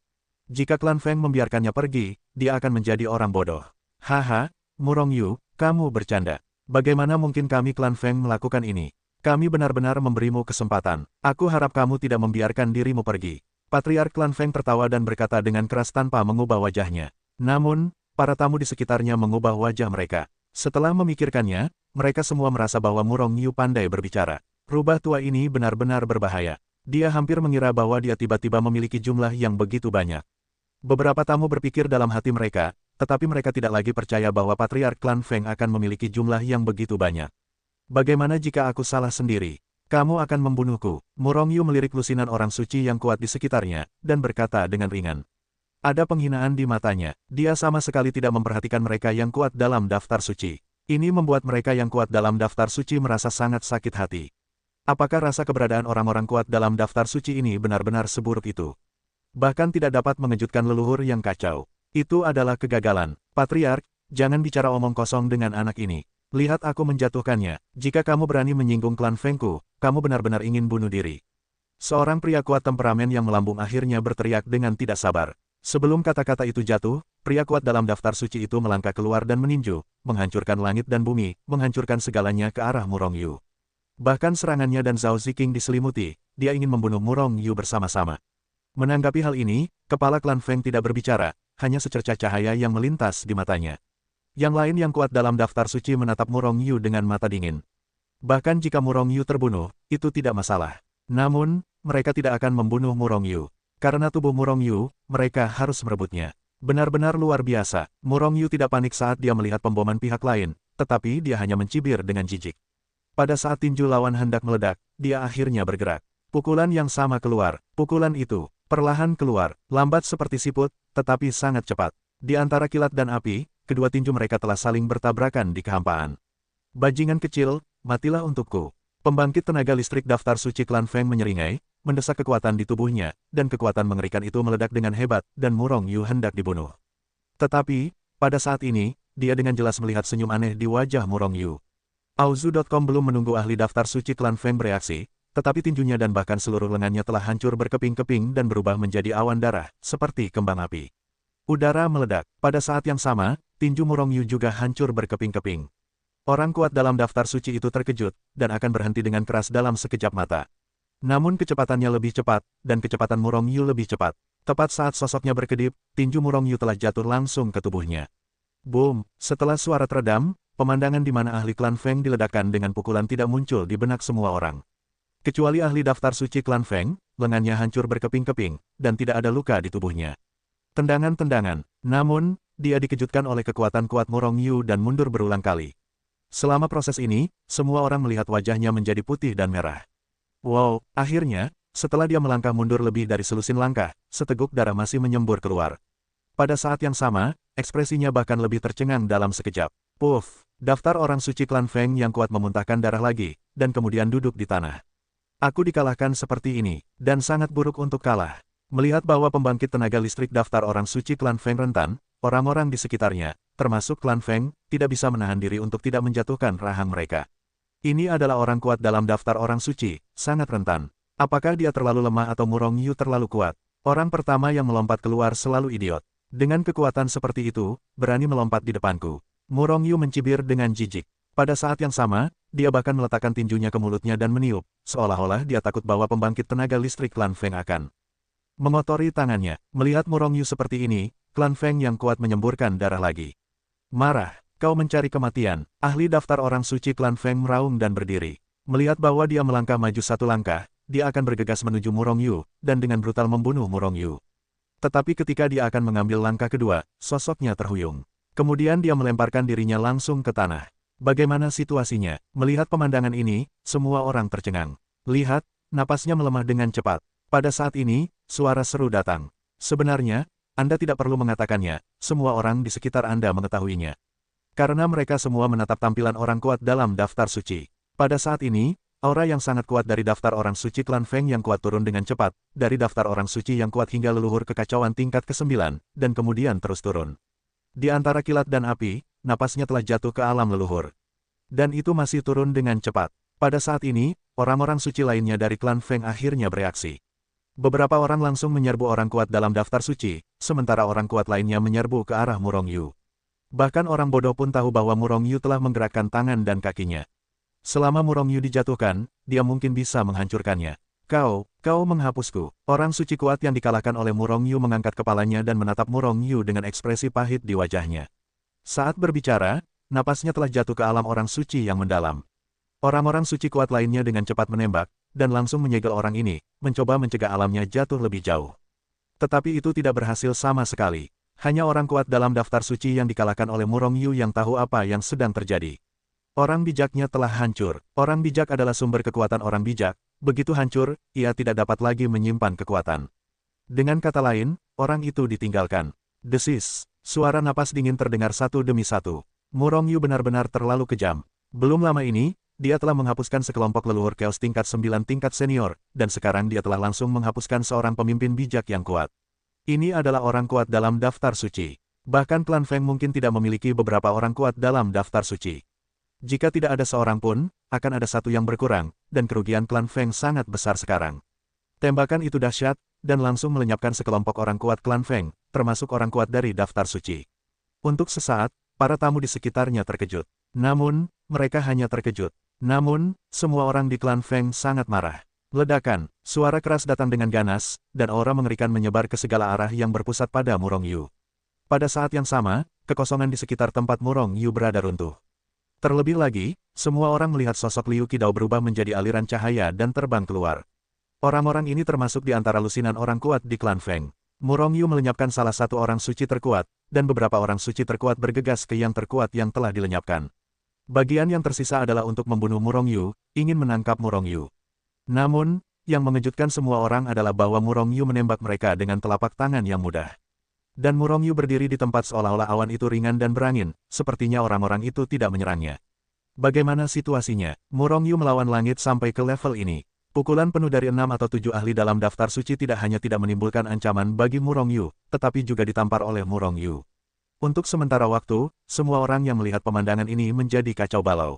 Jika klan Feng membiarkannya pergi, dia akan menjadi orang bodoh. Haha, Murong Yu, kamu bercanda. Bagaimana mungkin kami klan Feng melakukan ini? Kami benar-benar memberimu kesempatan. Aku harap kamu tidak membiarkan dirimu pergi. Patriark klan Feng tertawa dan berkata dengan keras tanpa mengubah wajahnya. Namun, para tamu di sekitarnya mengubah wajah mereka. Setelah memikirkannya, mereka semua merasa bahwa Murong Yu pandai berbicara. Rubah tua ini benar-benar berbahaya. Dia hampir mengira bahwa dia tiba-tiba memiliki jumlah yang begitu banyak. Beberapa tamu berpikir dalam hati mereka, tetapi mereka tidak lagi percaya bahwa patriark klan Feng akan memiliki jumlah yang begitu banyak. Bagaimana jika aku salah sendiri? Kamu akan membunuhku. Murong Yu melirik lusinan orang suci yang kuat di sekitarnya, dan berkata dengan ringan. Ada penghinaan di matanya. Dia sama sekali tidak memperhatikan mereka yang kuat dalam daftar suci. Ini membuat mereka yang kuat dalam daftar suci merasa sangat sakit hati. Apakah rasa keberadaan orang-orang kuat dalam daftar suci ini benar-benar seburuk itu? Bahkan tidak dapat mengejutkan leluhur yang kacau. Itu adalah kegagalan. Patriark, jangan bicara omong kosong dengan anak ini. Lihat aku menjatuhkannya. Jika kamu berani menyinggung klan Fengku, kamu benar-benar ingin bunuh diri. Seorang pria kuat temperamen yang melambung akhirnya berteriak dengan tidak sabar. Sebelum kata-kata itu jatuh, pria kuat dalam daftar suci itu melangkah keluar dan meninju, menghancurkan langit dan bumi, menghancurkan segalanya ke arah Murong Yu. Bahkan serangannya dan Zhao Ziqing diselimuti, dia ingin membunuh Murong Yu bersama-sama. Menanggapi hal ini, kepala klan Feng tidak berbicara, hanya secercah cahaya yang melintas di matanya. Yang lain yang kuat dalam daftar suci menatap Murong Yu dengan mata dingin. Bahkan jika Murong Yu terbunuh, itu tidak masalah. Namun, mereka tidak akan membunuh Murong Yu. Karena tubuh Murong Yu, mereka harus merebutnya. Benar-benar luar biasa, Murong Yu tidak panik saat dia melihat pemboman pihak lain, tetapi dia hanya mencibir dengan jijik. Pada saat tinju lawan hendak meledak, dia akhirnya bergerak. Pukulan yang sama keluar, pukulan itu, perlahan keluar, lambat seperti siput, tetapi sangat cepat. Di antara kilat dan api, kedua tinju mereka telah saling bertabrakan di kehampaan. Bajingan kecil, matilah untukku. Pembangkit tenaga listrik daftar suci klan Feng menyeringai, mendesak kekuatan di tubuhnya, dan kekuatan mengerikan itu meledak dengan hebat, dan Murong Yu hendak dibunuh. Tetapi, pada saat ini, dia dengan jelas melihat senyum aneh di wajah Murong Yu. Auzu.com belum menunggu ahli daftar suci klan Feng bereaksi, tetapi tinjunya dan bahkan seluruh lengannya telah hancur berkeping-keping dan berubah menjadi awan darah, seperti kembang api. Udara meledak. Pada saat yang sama, tinju Murong Yu juga hancur berkeping-keping. Orang kuat dalam daftar suci itu terkejut, dan akan berhenti dengan keras dalam sekejap mata. Namun kecepatannya lebih cepat, dan kecepatan Murong Yu lebih cepat. Tepat saat sosoknya berkedip, tinju Murong Yu telah jatuh langsung ke tubuhnya. Boom! Setelah suara teredam, pemandangan di mana ahli klan Feng diledakkan dengan pukulan tidak muncul di benak semua orang. Kecuali ahli daftar suci klan Feng, lengannya hancur berkeping-keping, dan tidak ada luka di tubuhnya. Tendangan-tendangan, namun, dia dikejutkan oleh kekuatan kuat Murong Yu dan mundur berulang kali. Selama proses ini, semua orang melihat wajahnya menjadi putih dan merah. Wow, akhirnya, setelah dia melangkah mundur lebih dari selusin langkah, seteguk darah masih menyembur keluar. Pada saat yang sama, ekspresinya bahkan lebih tercengang dalam sekejap. Puff! Daftar orang suci klan Feng yang kuat memuntahkan darah lagi, dan kemudian duduk di tanah. Aku dikalahkan seperti ini, dan sangat buruk untuk kalah. Melihat bahwa pembangkit tenaga listrik daftar orang suci klan Feng rentan, orang-orang di sekitarnya, termasuk klan Feng, tidak bisa menahan diri untuk tidak menjatuhkan rahang mereka. Ini adalah orang kuat dalam daftar orang suci, sangat rentan. Apakah dia terlalu lemah atau Murong Yu terlalu kuat? Orang pertama yang melompat keluar selalu idiot. Dengan kekuatan seperti itu, berani melompat di depanku. Murong Yu mencibir dengan jijik. Pada saat yang sama, dia bahkan meletakkan tinjunya ke mulutnya dan meniup, seolah-olah dia takut bahwa pembangkit tenaga listrik klan Feng akan mengotori tangannya. Melihat Murong Yu seperti ini, klan Feng yang kuat menyemburkan darah lagi. Marah, kau mencari kematian. Ahli daftar orang suci klan Feng meraung dan berdiri. Melihat bahwa dia melangkah maju satu langkah, dia akan bergegas menuju Murong Yu, dan dengan brutal membunuh Murong Yu. Tetapi ketika dia akan mengambil langkah kedua, sosoknya terhuyung. Kemudian dia melemparkan dirinya langsung ke tanah. Bagaimana situasinya? Melihat pemandangan ini, semua orang tercengang. Lihat, napasnya melemah dengan cepat. Pada saat ini, suara seru datang. Sebenarnya, Anda tidak perlu mengatakannya, semua orang di sekitar Anda mengetahuinya. Karena mereka semua menatap tampilan orang kuat dalam daftar suci. Pada saat ini, aura yang sangat kuat dari daftar orang suci klan Feng yang kuat turun dengan cepat, dari daftar orang suci yang kuat hingga leluhur kekacauan tingkat ke-9, dan kemudian terus turun. Di antara kilat dan api, napasnya telah jatuh ke alam leluhur. Dan itu masih turun dengan cepat. Pada saat ini, orang-orang suci lainnya dari klan Feng akhirnya bereaksi. Beberapa orang langsung menyerbu orang kuat dalam daftar suci, sementara orang kuat lainnya menyerbu ke arah Murong Yu. Bahkan orang bodoh pun tahu bahwa Murong Yu telah menggerakkan tangan dan kakinya. Selama Murong Yu dijatuhkan, dia mungkin bisa menghancurkannya. Kau menghapusku. Orang suci kuat yang dikalahkan oleh Murong Yu mengangkat kepalanya dan menatap Murong Yu dengan ekspresi pahit di wajahnya. Saat berbicara, napasnya telah jatuh ke alam orang suci yang mendalam. Orang-orang suci kuat lainnya dengan cepat menembak, dan langsung menyegel orang ini, mencoba mencegah alamnya jatuh lebih jauh. Tetapi itu tidak berhasil sama sekali. Hanya orang kuat dalam daftar suci yang dikalahkan oleh Murong Yu yang tahu apa yang sedang terjadi. Orang bijaknya telah hancur. Orang bijak adalah sumber kekuatan orang bijak. Begitu hancur, ia tidak dapat lagi menyimpan kekuatan. Dengan kata lain, orang itu ditinggalkan. Desis. Suara napas dingin terdengar satu demi satu. Murong Yu benar-benar terlalu kejam. Belum lama ini, dia telah menghapuskan sekelompok leluhur Chaos tingkat 9 tingkat senior, dan sekarang dia telah langsung menghapuskan seorang pemimpin bijak yang kuat. Ini adalah orang kuat dalam daftar suci. Bahkan klan Feng mungkin tidak memiliki beberapa orang kuat dalam daftar suci. Jika tidak ada seorang pun, akan ada satu yang berkurang, dan kerugian klan Feng sangat besar sekarang. Tembakan itu dahsyat, dan langsung melenyapkan sekelompok orang kuat klan Feng, termasuk orang kuat dari daftar suci. Untuk sesaat, para tamu di sekitarnya terkejut. Namun, mereka hanya terkejut. Namun, semua orang di klan Feng sangat marah. Ledakan, suara keras datang dengan ganas, dan aura mengerikan menyebar ke segala arah yang berpusat pada Murong Yu. Pada saat yang sama, kekosongan di sekitar tempat Murong Yu berada runtuh. Terlebih lagi, semua orang melihat sosok Liu Qidao berubah menjadi aliran cahaya dan terbang keluar. Orang-orang ini termasuk di antara lusinan orang kuat di klan Feng. Murong Yu melenyapkan salah satu orang suci terkuat, dan beberapa orang suci terkuat bergegas ke yang terkuat yang telah dilenyapkan. Bagian yang tersisa adalah untuk membunuh Murong Yu, ingin menangkap Murong Yu. Namun, yang mengejutkan semua orang adalah bahwa Murong Yu menembak mereka dengan telapak tangan yang mudah. Dan Murong Yu berdiri di tempat seolah-olah awan itu ringan dan berangin, sepertinya orang-orang itu tidak menyerangnya. Bagaimana situasinya? Murong Yu melawan langit sampai ke level ini. Pukulan penuh dari 6 atau 7 ahli dalam daftar suci tidak hanya tidak menimbulkan ancaman bagi Murong Yu, tetapi juga ditampar oleh Murong Yu. Untuk sementara waktu, semua orang yang melihat pemandangan ini menjadi kacau balau.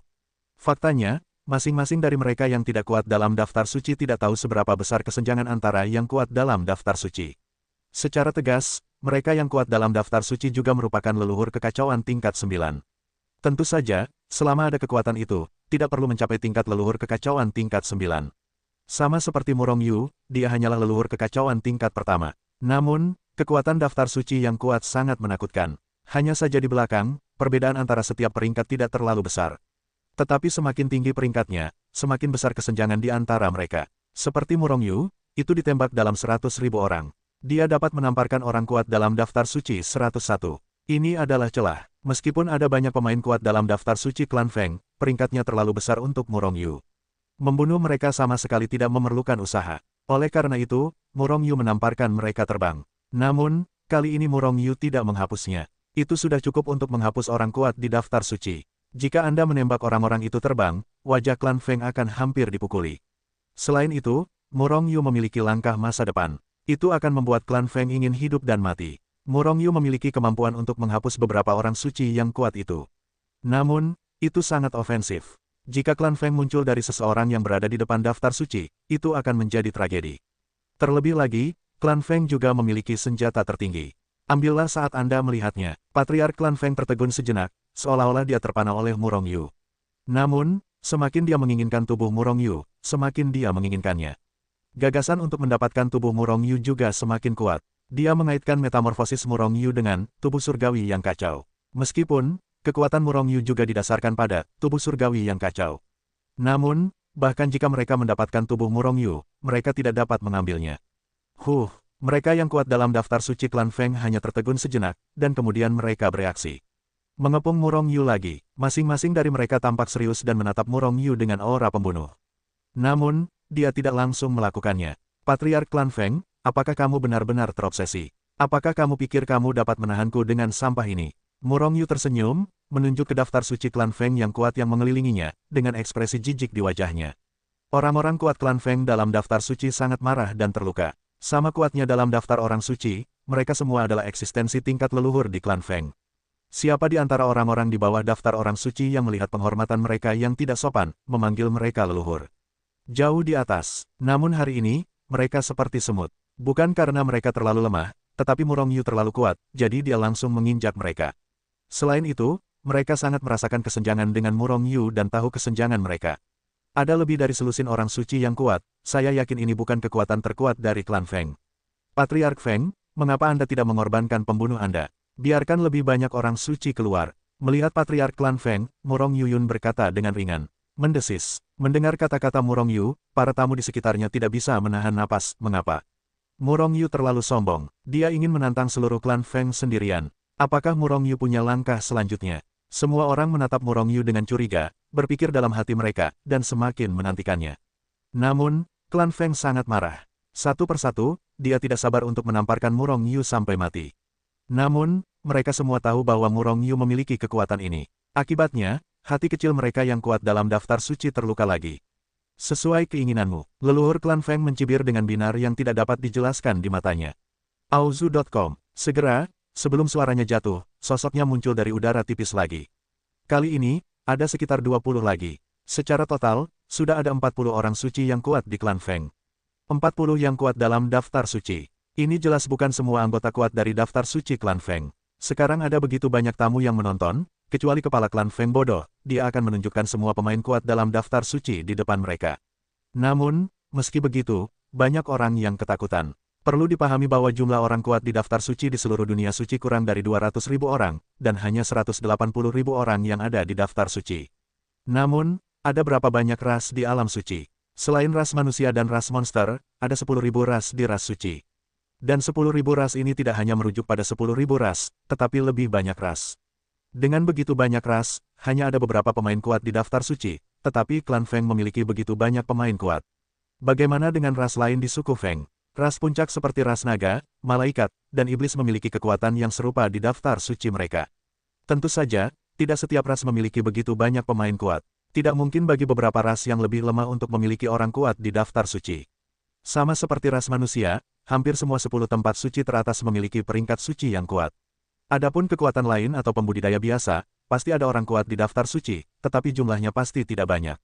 Faktanya, masing-masing dari mereka yang tidak kuat dalam daftar suci tidak tahu seberapa besar kesenjangan antara yang kuat dalam daftar suci. Secara tegas, mereka yang kuat dalam daftar suci juga merupakan leluhur kekacauan tingkat 9. Tentu saja, selama ada kekuatan itu, tidak perlu mencapai tingkat leluhur kekacauan tingkat 9. Sama seperti Murong Yu, dia hanyalah leluhur kekacauan tingkat pertama. Namun, kekuatan daftar suci yang kuat sangat menakutkan. Hanya saja di belakang, perbedaan antara setiap peringkat tidak terlalu besar. Tetapi semakin tinggi peringkatnya, semakin besar kesenjangan di antara mereka. Seperti Murong Yu, itu ditembak dalam 100.000 orang. Dia dapat menamparkan orang kuat dalam daftar suci 101. Ini adalah celah. Meskipun ada banyak pemain kuat dalam daftar suci klan Feng, peringkatnya terlalu besar untuk Murong Yu. Membunuh mereka sama sekali tidak memerlukan usaha. Oleh karena itu, Murong Yu menamparkan mereka terbang. Namun, kali ini Murong Yu tidak menghapusnya. Itu sudah cukup untuk menghapus orang kuat di daftar suci. Jika Anda menembak orang-orang itu terbang, wajah klan Feng akan hampir dipukuli. Selain itu, Murong Yu memiliki langkah masa depan. Itu akan membuat klan Feng ingin hidup dan mati. Murong Yu memiliki kemampuan untuk menghapus beberapa orang suci yang kuat itu. Namun, itu sangat ofensif. Jika klan Feng muncul dari seseorang yang berada di depan daftar suci, itu akan menjadi tragedi. Terlebih lagi, klan Feng juga memiliki senjata tertinggi. Ambillah saat Anda melihatnya. Patriark klan Feng tertegun sejenak, seolah-olah dia terpana oleh Murong Yu. Namun, semakin dia menginginkan tubuh Murong Yu, semakin dia menginginkannya. Gagasan untuk mendapatkan tubuh Murong Yu juga semakin kuat. Dia mengaitkan metamorfosis Murong Yu dengan tubuh surgawi yang kacau. Meskipun, kekuatan Murong Yu juga didasarkan pada tubuh surgawi yang kacau. Namun, bahkan jika mereka mendapatkan tubuh Murong Yu, mereka tidak dapat mengambilnya. Mereka yang kuat dalam daftar suci klan Feng hanya tertegun sejenak, dan kemudian mereka bereaksi. Mengepung Murong Yu lagi, masing-masing dari mereka tampak serius dan menatap Murong Yu dengan aura pembunuh. Namun, dia tidak langsung melakukannya. Patriark klan Feng, apakah kamu benar-benar terobsesi? Apakah kamu pikir kamu dapat menahanku dengan sampah ini? Murong Yu tersenyum, menunjuk ke daftar suci klan Feng yang kuat yang mengelilinginya, dengan ekspresi jijik di wajahnya. Orang-orang kuat klan Feng dalam daftar suci sangat marah dan terluka. Sama kuatnya dalam daftar orang suci, mereka semua adalah eksistensi tingkat leluhur di klan Feng. Siapa di antara orang-orang di bawah daftar orang suci yang melihat penghormatan mereka yang tidak sopan, memanggil mereka leluhur? Jauh di atas. Namun hari ini, mereka seperti semut. Bukan karena mereka terlalu lemah, tetapi Murong Yu terlalu kuat, jadi dia langsung menginjak mereka. Selain itu, mereka sangat merasakan kesenjangan dengan Murong Yu dan tahu kesenjangan mereka. Ada lebih dari selusin orang suci yang kuat, saya yakin ini bukan kekuatan terkuat dari klan Feng. Patriark Feng, mengapa Anda tidak mengorbankan pembunuh Anda? Biarkan lebih banyak orang suci keluar. Melihat Patriark klan Feng, Murong Yuyun berkata dengan ringan. Mendesis. Mendengar kata-kata Murong Yu, para tamu di sekitarnya tidak bisa menahan napas. Mengapa? Murong Yu terlalu sombong. Dia ingin menantang seluruh klan Feng sendirian. Apakah Murong Yu punya langkah selanjutnya? Semua orang menatap Murong Yu dengan curiga, berpikir dalam hati mereka, dan semakin menantikannya. Namun, klan Feng sangat marah. Satu persatu, dia tidak sabar untuk menamparkan Murong Yu sampai mati. Namun, mereka semua tahu bahwa Murong Yu memiliki kekuatan ini. Akibatnya, hati kecil mereka yang kuat dalam daftar suci terluka lagi. Sesuai keinginanmu, leluhur klan Feng mencibir dengan binar yang tidak dapat dijelaskan di matanya. Auzu.com. Segera, sebelum suaranya jatuh, sosoknya muncul dari udara tipis lagi. Kali ini, ada sekitar 20 lagi. Secara total, sudah ada 40 orang suci yang kuat di klan Feng. 40 yang kuat dalam daftar suci. Ini jelas bukan semua anggota kuat dari daftar suci klan Feng. Sekarang ada begitu banyak tamu yang menonton, kecuali kepala klan Feng bodoh, dia akan menunjukkan semua pemain kuat dalam daftar suci di depan mereka. Namun, meski begitu, banyak orang yang ketakutan. Perlu dipahami bahwa jumlah orang kuat di daftar suci di seluruh dunia suci kurang dari 200.000 orang, dan hanya 180.000 orang yang ada di daftar suci. Namun, ada berapa banyak ras di alam suci? Selain ras manusia dan ras monster, ada 10.000 ras di ras suci. Dan 10.000 ras ini tidak hanya merujuk pada 10.000 ras, tetapi lebih banyak ras. Dengan begitu banyak ras, hanya ada beberapa pemain kuat di daftar suci, tetapi klan Feng memiliki begitu banyak pemain kuat. Bagaimana dengan ras lain di suku Feng? Ras puncak seperti ras naga, malaikat, dan iblis memiliki kekuatan yang serupa di daftar suci mereka. Tentu saja, tidak setiap ras memiliki begitu banyak pemain kuat. Tidak mungkin bagi beberapa ras yang lebih lemah untuk memiliki orang kuat di daftar suci. Sama seperti ras manusia, hampir semua 10 tempat suci teratas memiliki peringkat suci yang kuat. Adapun kekuatan lain atau pembudidaya biasa, pasti ada orang kuat di daftar suci, tetapi jumlahnya pasti tidak banyak.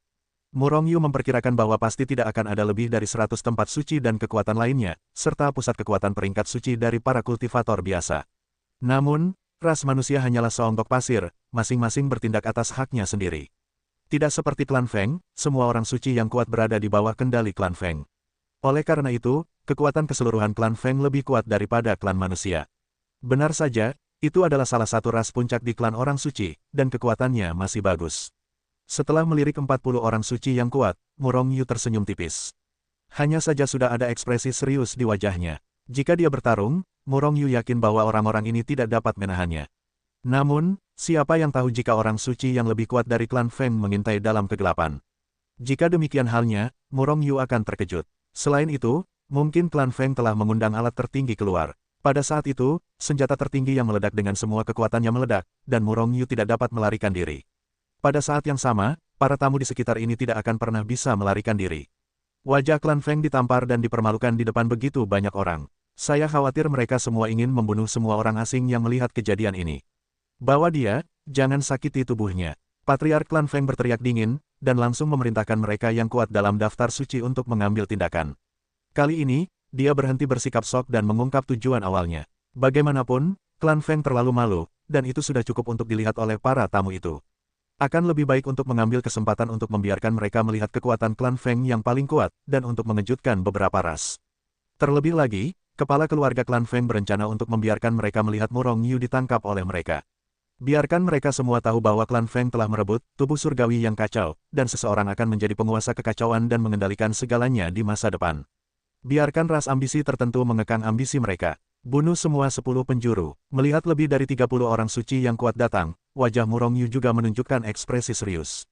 Murong Yu memperkirakan bahwa pasti tidak akan ada lebih dari 100 tempat suci dan kekuatan lainnya, serta pusat kekuatan peringkat suci dari para kultivator biasa. Namun, ras manusia hanyalah seonggok pasir, masing-masing bertindak atas haknya sendiri. Tidak seperti klan Feng, semua orang suci yang kuat berada di bawah kendali klan Feng. Oleh karena itu, kekuatan keseluruhan klan Feng lebih kuat daripada klan manusia. Benar saja, itu adalah salah satu ras puncak di klan orang suci, dan kekuatannya masih bagus. Setelah melirik 40 orang suci yang kuat, Murong Yu tersenyum tipis. Hanya saja sudah ada ekspresi serius di wajahnya. Jika dia bertarung, Murong Yu yakin bahwa orang-orang ini tidak dapat menahannya. Namun, siapa yang tahu jika orang suci yang lebih kuat dari klan Feng mengintai dalam kegelapan? Jika demikian halnya, Murong Yu akan terkejut. Selain itu, mungkin klan Feng telah mengundang alat tertinggi keluar. Pada saat itu, senjata tertinggi yang meledak dengan semua kekuatannya meledak, dan Murong Yu tidak dapat melarikan diri. Pada saat yang sama, para tamu di sekitar ini tidak akan pernah bisa melarikan diri. Wajah klan Feng ditampar dan dipermalukan di depan begitu banyak orang. Saya khawatir mereka semua ingin membunuh semua orang asing yang melihat kejadian ini. Bawa dia, jangan sakiti tubuhnya. Patriark klan Feng berteriak dingin, dan langsung memerintahkan mereka yang kuat dalam daftar suci untuk mengambil tindakan. Kali ini, dia berhenti bersikap sok dan mengungkap tujuan awalnya. Bagaimanapun, klan Feng terlalu malu, dan itu sudah cukup untuk dilihat oleh para tamu itu. Akan lebih baik untuk mengambil kesempatan untuk membiarkan mereka melihat kekuatan klan Feng yang paling kuat, dan untuk mengejutkan beberapa ras. Terlebih lagi, kepala keluarga klan Feng berencana untuk membiarkan mereka melihat Murong Yu ditangkap oleh mereka. Biarkan mereka semua tahu bahwa klan Feng telah merebut tubuh surgawi yang kacau, dan seseorang akan menjadi penguasa kekacauan dan mengendalikan segalanya di masa depan. Biarkan ras ambisi tertentu mengekang ambisi mereka. Bunuh semua 10 penjuru. Melihat lebih dari 30 orang suci yang kuat datang, wajah Murong Yu juga menunjukkan ekspresi serius.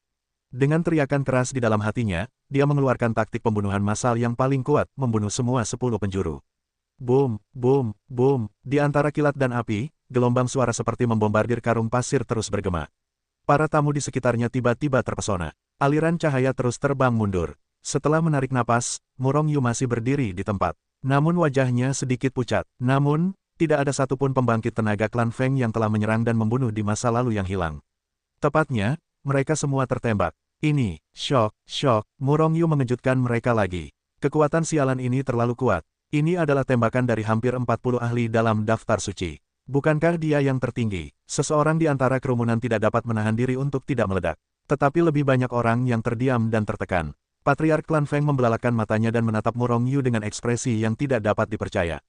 Dengan teriakan keras di dalam hatinya, dia mengeluarkan taktik pembunuhan massal yang paling kuat, membunuh semua 10 penjuru. Boom, boom, boom, di antara kilat dan api, gelombang suara seperti membombardir karung pasir terus bergema. Para tamu di sekitarnya tiba-tiba terpesona. Aliran cahaya terus terbang mundur. Setelah menarik napas, Murong Yu masih berdiri di tempat. Namun wajahnya sedikit pucat. Namun, tidak ada satupun pembangkit tenaga klan Feng yang telah menyerang dan membunuh di masa lalu yang hilang. Tepatnya, mereka semua tertembak. Ini, shock, Murong Yu mengejutkan mereka lagi. Kekuatan sialan ini terlalu kuat. Ini adalah tembakan dari hampir 40 ahli dalam daftar suci. Bukankah dia yang tertinggi? Seseorang di antara kerumunan tidak dapat menahan diri untuk tidak meledak. Tetapi lebih banyak orang yang terdiam dan tertekan. Patriark klan Feng membelalakan matanya dan menatap Murong Yu dengan ekspresi yang tidak dapat dipercaya.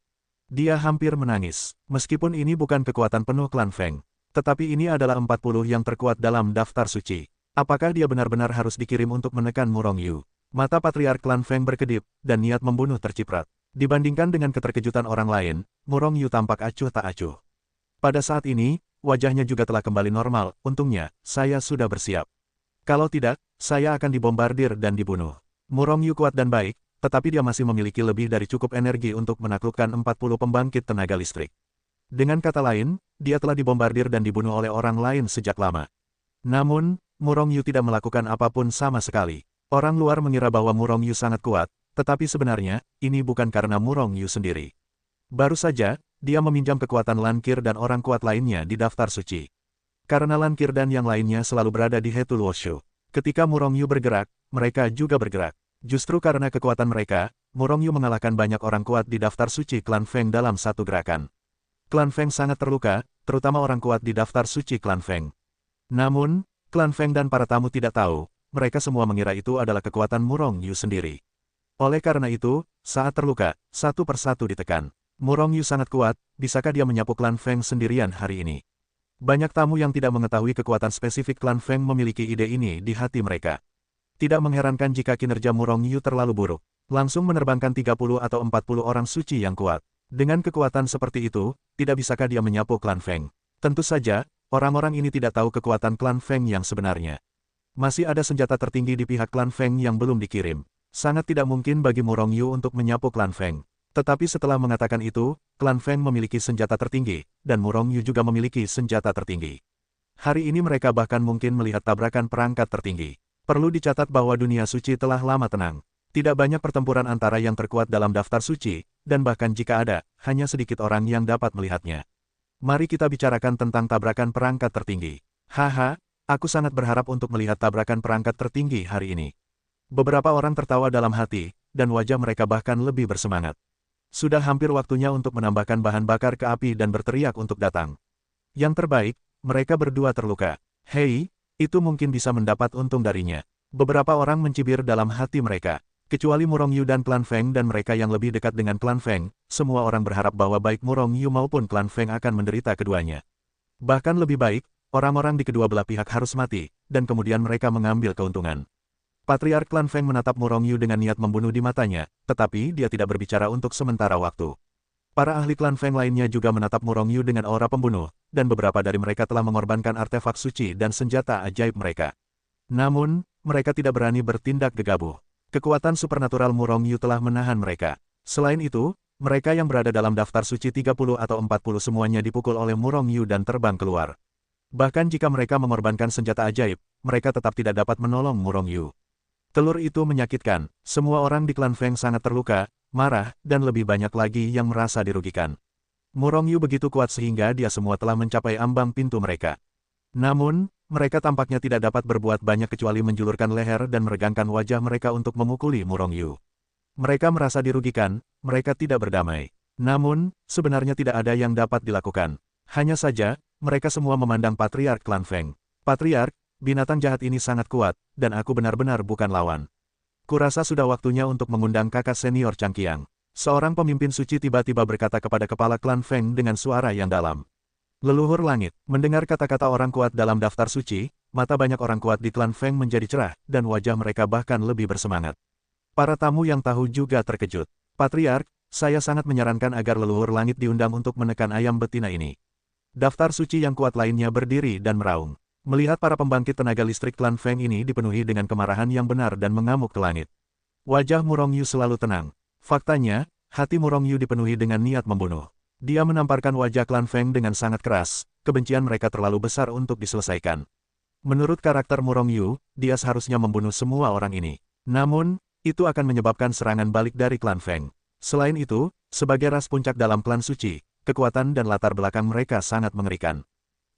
Dia hampir menangis. Meskipun ini bukan kekuatan penuh klan Feng. Tetapi ini adalah 40 yang terkuat dalam daftar suci. Apakah dia benar-benar harus dikirim untuk menekan Murong Yu? Mata Patriark klan Feng berkedip, dan niat membunuh terciprat. Dibandingkan dengan keterkejutan orang lain, Murong Yu tampak acuh tak acuh. Pada saat ini, wajahnya juga telah kembali normal. Untungnya, saya sudah bersiap. Kalau tidak, saya akan dibombardir dan dibunuh. Murong Yu kuat dan baik, tetapi dia masih memiliki lebih dari cukup energi untuk menaklukkan 40 pembangkit tenaga listrik. Dengan kata lain, dia telah dibombardir dan dibunuh oleh orang lain sejak lama. Namun, Murong Yu tidak melakukan apapun sama sekali. Orang luar mengira bahwa Murong Yu sangat kuat, tetapi sebenarnya, ini bukan karena Murong Yu sendiri. Baru saja, dia meminjam kekuatan Lankir dan orang kuat lainnya di daftar suci. Karena Lankir dan yang lainnya selalu berada di Hetul Woshu. Ketika Murong Yu bergerak, mereka juga bergerak. Justru karena kekuatan mereka, Murong Yu mengalahkan banyak orang kuat di daftar suci klan Feng dalam satu gerakan. Klan Feng sangat terluka, terutama orang kuat di daftar suci klan Feng. Namun, klan Feng dan para tamu tidak tahu, mereka semua mengira itu adalah kekuatan Murong Yu sendiri. Oleh karena itu, saat terluka, satu persatu ditekan. Murong Yu sangat kuat, bisakah dia menyapu klan Feng sendirian hari ini? Banyak tamu yang tidak mengetahui kekuatan spesifik klan Feng memiliki ide ini di hati mereka. Tidak mengherankan jika kinerja Murong Yu terlalu buruk. Langsung menerbangkan 30 atau 40 orang suci yang kuat. Dengan kekuatan seperti itu, tidak bisakah dia menyapu klan Feng? Tentu saja, orang-orang ini tidak tahu kekuatan klan Feng yang sebenarnya. Masih ada senjata tertinggi di pihak klan Feng yang belum dikirim. Sangat tidak mungkin bagi Murong Yu untuk menyapu klan Feng. Tetapi setelah mengatakan itu, klan Feng memiliki senjata tertinggi, dan Murong Yu juga memiliki senjata tertinggi. Hari ini mereka bahkan mungkin melihat tabrakan perangkat tertinggi. Perlu dicatat bahwa dunia suci telah lama tenang. Tidak banyak pertempuran antara yang terkuat dalam daftar suci, dan bahkan jika ada, hanya sedikit orang yang dapat melihatnya. Mari kita bicarakan tentang tabrakan perangkat tertinggi. Haha, aku sangat berharap untuk melihat tabrakan perangkat tertinggi hari ini. Beberapa orang tertawa dalam hati, dan wajah mereka bahkan lebih bersemangat. Sudah hampir waktunya untuk menambahkan bahan bakar ke api dan berteriak untuk datang. Yang terbaik, mereka berdua terluka. Hei, itu mungkin bisa mendapat untung darinya. Beberapa orang mencibir dalam hati mereka. Kecuali Murong Yu dan klan Feng dan mereka yang lebih dekat dengan klan Feng, semua orang berharap bahwa baik Murong Yu maupun klan Feng akan menderita keduanya. Bahkan lebih baik, orang-orang di kedua belah pihak harus mati, dan kemudian mereka mengambil keuntungan. Patriark klan Feng menatap Murong Yu dengan niat membunuh di matanya, tetapi dia tidak berbicara untuk sementara waktu. Para ahli klan Feng lainnya juga menatap Murong Yu dengan aura pembunuh, dan beberapa dari mereka telah mengorbankan artefak suci dan senjata ajaib mereka. Namun, mereka tidak berani bertindak gegabah. Kekuatan supernatural Murong Yu telah menahan mereka. Selain itu, mereka yang berada dalam daftar suci 30 atau 40 semuanya dipukul oleh Murong Yu dan terbang keluar. Bahkan jika mereka mengorbankan senjata ajaib, mereka tetap tidak dapat menolong Murong Yu. Telur itu menyakitkan, semua orang di klan Feng sangat terluka, marah, dan lebih banyak lagi yang merasa dirugikan. Murong Yu begitu kuat sehingga dia semua telah mencapai ambang pintu mereka. Namun, mereka tampaknya tidak dapat berbuat banyak kecuali menjulurkan leher dan meregangkan wajah mereka untuk memukuli Murong Yu. Mereka merasa dirugikan, mereka tidak berdamai. Namun, sebenarnya tidak ada yang dapat dilakukan. Hanya saja, mereka semua memandang Patriark klan Feng. Patriark, binatang jahat ini sangat kuat, dan aku benar-benar bukan lawan. Kurasa sudah waktunya untuk mengundang kakak senior Changqiang. Seorang pemimpin suci tiba-tiba berkata kepada kepala klan Feng dengan suara yang dalam. Leluhur langit, mendengar kata-kata orang kuat dalam daftar suci, mata banyak orang kuat di klan Feng menjadi cerah, dan wajah mereka bahkan lebih bersemangat. Para tamu yang tahu juga terkejut. Patriark, saya sangat menyarankan agar leluhur langit diundang untuk menekan ayam betina ini. Daftar suci yang kuat lainnya berdiri dan meraung. Melihat para pembangkit tenaga listrik klan Feng ini dipenuhi dengan kemarahan yang benar dan mengamuk ke langit. Wajah Murong Yu selalu tenang. Faktanya, hati Murong Yu dipenuhi dengan niat membunuh. Dia menamparkan wajah klan Feng dengan sangat keras, kebencian mereka terlalu besar untuk diselesaikan. Menurut karakter Murong Yu, dia seharusnya membunuh semua orang ini. Namun, itu akan menyebabkan serangan balik dari klan Feng. Selain itu, sebagai ras puncak dalam klan suci, kekuatan dan latar belakang mereka sangat mengerikan.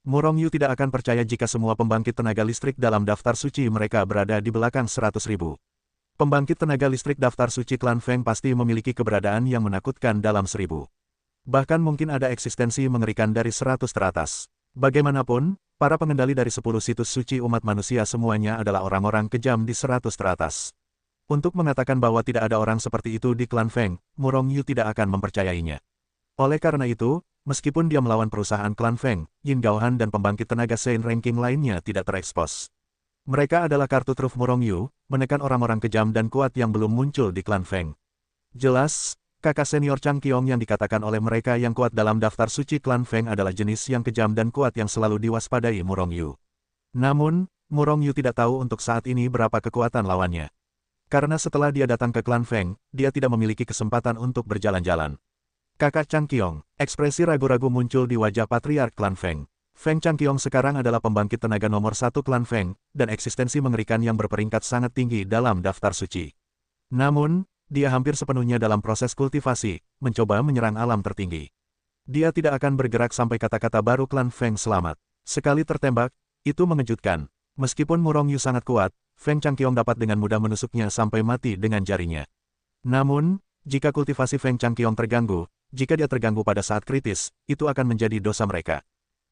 Murong Yu tidak akan percaya jika semua pembangkit tenaga listrik dalam daftar suci mereka berada di belakang 100.000. Pembangkit tenaga listrik daftar suci klan Feng pasti memiliki keberadaan yang menakutkan dalam 1000. Bahkan mungkin ada eksistensi mengerikan dari 100 teratas. Bagaimanapun, para pengendali dari 10 situs suci umat manusia semuanya adalah orang-orang kejam di 100 teratas. Untuk mengatakan bahwa tidak ada orang seperti itu di klan Feng, Murong Yu tidak akan mempercayainya. Oleh karena itu, meskipun dia melawan perusahaan klan Feng, Yin Gaohan dan pembangkit tenaga Sein ranking lainnya tidak terekspos. Mereka adalah kartu truf Murong Yu, menekan orang-orang kejam dan kuat yang belum muncul di klan Feng. Jelas, kakak senior Changqiang yang dikatakan oleh mereka yang kuat dalam daftar suci klan Feng adalah jenis yang kejam dan kuat yang selalu diwaspadai Murong Yu. Namun, Murong Yu tidak tahu untuk saat ini berapa kekuatan lawannya. Karena setelah dia datang ke klan Feng, dia tidak memiliki kesempatan untuk berjalan-jalan. Kakak Changqiang, ekspresi ragu-ragu muncul di wajah Patriark klan Feng. Feng Changqiang sekarang adalah pembangkit tenaga nomor 1 klan Feng, dan eksistensi mengerikan yang berperingkat sangat tinggi dalam daftar suci. Namun, dia hampir sepenuhnya dalam proses kultivasi, mencoba menyerang alam tertinggi. Dia tidak akan bergerak sampai kata-kata baru klan Feng selamat. Sekali tertembak, itu mengejutkan. Meskipun Murong Yu sangat kuat, Feng Changqiong dapat dengan mudah menusuknya sampai mati dengan jarinya. Namun, jika kultivasi Feng Changqiong terganggu, jika dia terganggu pada saat kritis, itu akan menjadi dosa mereka.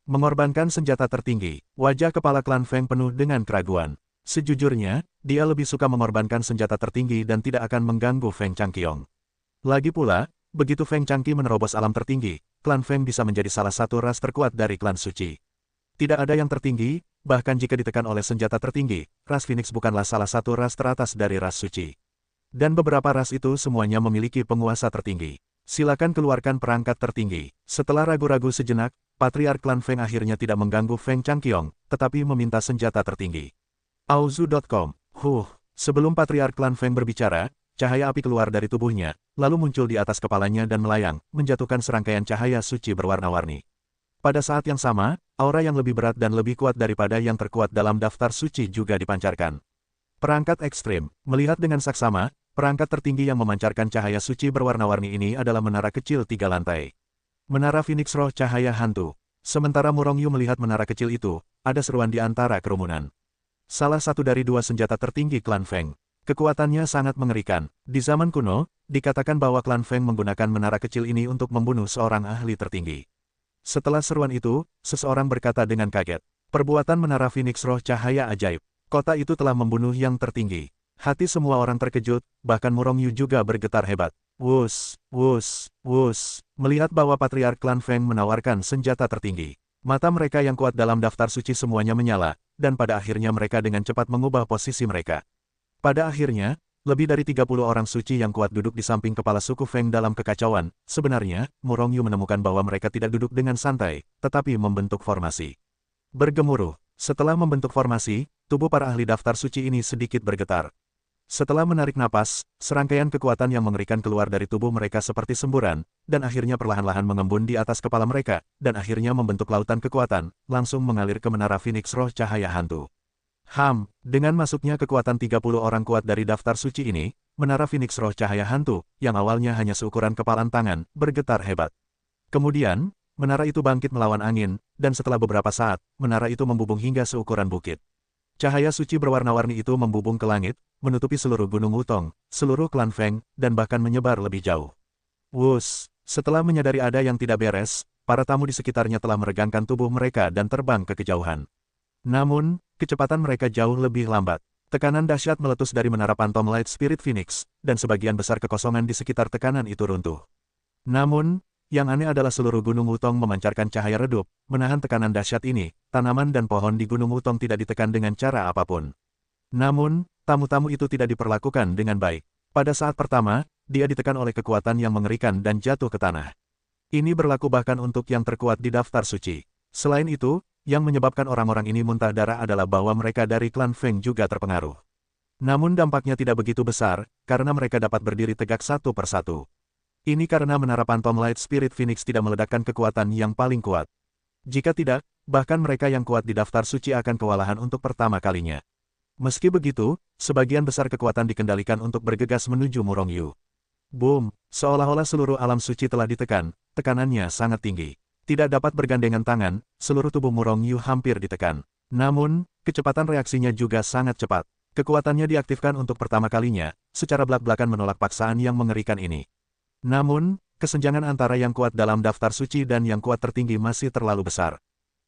Mengorbankan senjata tertinggi, wajah kepala klan Feng penuh dengan keraguan. Sejujurnya, dia lebih suka mengorbankan senjata tertinggi dan tidak akan mengganggu Feng Changqiong. Lagi pula, begitu Feng Changqi menerobos alam tertinggi, klan Feng bisa menjadi salah satu ras terkuat dari klan suci. Tidak ada yang tertinggi, bahkan jika ditekan oleh senjata tertinggi, ras Phoenix bukanlah salah satu ras teratas dari ras suci. Dan beberapa ras itu semuanya memiliki penguasa tertinggi. Silakan keluarkan perangkat tertinggi. Setelah ragu-ragu sejenak, Patriark klan Feng akhirnya tidak mengganggu Feng Changqiong, tetapi meminta senjata tertinggi. Auzu.com. Sebelum Patriark klan Feng berbicara, cahaya api keluar dari tubuhnya, lalu muncul di atas kepalanya dan melayang, menjatuhkan serangkaian cahaya suci berwarna-warni. Pada saat yang sama, aura yang lebih berat dan lebih kuat daripada yang terkuat dalam daftar suci juga dipancarkan. Perangkat ekstrim. Melihat dengan saksama, perangkat tertinggi yang memancarkan cahaya suci berwarna-warni ini adalah menara kecil 3 lantai. Menara Phoenix Roh Cahaya Hantu. Sementara Murongyu melihat menara kecil itu, ada seruan di antara kerumunan. Salah satu dari 2 senjata tertinggi klan Feng. Kekuatannya sangat mengerikan. Di zaman kuno, dikatakan bahwa klan Feng menggunakan menara kecil ini untuk membunuh seorang ahli tertinggi. Setelah seruan itu, seseorang berkata dengan kaget, "Perbuatan menara Phoenix Roh Cahaya ajaib. Kota itu telah membunuh yang tertinggi." Hati semua orang terkejut, bahkan Murongyu juga bergetar hebat. Wus. Melihat bahwa Patriark klan Feng menawarkan senjata tertinggi, mata mereka yang kuat dalam daftar suci semuanya menyala, dan pada akhirnya mereka dengan cepat mengubah posisi mereka. Pada akhirnya, lebih dari 30 orang suci yang kuat duduk di samping kepala suku Feng dalam kekacauan. Sebenarnya, Murongyu menemukan bahwa mereka tidak duduk dengan santai, tetapi membentuk formasi. Bergemuruh. Setelah membentuk formasi, tubuh para ahli daftar suci ini sedikit bergetar. Setelah menarik napas, serangkaian kekuatan yang mengerikan keluar dari tubuh mereka seperti semburan, dan akhirnya perlahan-lahan mengembun di atas kepala mereka, dan akhirnya membentuk lautan kekuatan, langsung mengalir ke menara Phoenix Roh Cahaya Hantu. Dengan masuknya kekuatan 30 orang kuat dari daftar suci ini, menara Phoenix Roh Cahaya Hantu, yang awalnya hanya seukuran kepalan tangan, bergetar hebat. Kemudian, menara itu bangkit melawan angin, dan setelah beberapa saat, menara itu membubung hingga seukuran bukit. Cahaya suci berwarna-warni itu membubung ke langit, menutupi seluruh Gunung Wutong, seluruh klan Feng, dan bahkan menyebar lebih jauh. Setelah menyadari ada yang tidak beres, para tamu di sekitarnya telah meregangkan tubuh mereka dan terbang ke kejauhan. Namun, kecepatan mereka jauh lebih lambat. Tekanan dahsyat meletus dari menara Phantom Light Spirit Phoenix, dan sebagian besar kekosongan di sekitar tekanan itu runtuh. Namun, yang aneh adalah seluruh Gunung Wutong memancarkan cahaya redup, menahan tekanan dahsyat ini. Tanaman dan pohon di Gunung Wutong tidak ditekan dengan cara apapun. Namun, tamu-tamu itu tidak diperlakukan dengan baik. Pada saat pertama, dia ditekan oleh kekuatan yang mengerikan dan jatuh ke tanah. Ini berlaku bahkan untuk yang terkuat di daftar suci. Selain itu, yang menyebabkan orang-orang ini muntah darah adalah bahwa mereka dari klan Feng juga terpengaruh. Namun dampaknya tidak begitu besar, karena mereka dapat berdiri tegak satu persatu. Ini karena menara Phantom Light Spirit Phoenix tidak meledakkan kekuatan yang paling kuat. Jika tidak, bahkan mereka yang kuat di daftar suci akan kewalahan untuk pertama kalinya. Meski begitu, sebagian besar kekuatan dikendalikan untuk bergegas menuju Murongyu. Boom! Seolah-olah seluruh alam suci telah ditekan, tekanannya sangat tinggi. Tidak dapat bergandengan tangan, seluruh tubuh Murongyu hampir ditekan. Namun, kecepatan reaksinya juga sangat cepat. Kekuatannya diaktifkan untuk pertama kalinya, secara belak-belakan menolak paksaan yang mengerikan ini. Namun, kesenjangan antara yang kuat dalam daftar suci dan yang kuat tertinggi masih terlalu besar.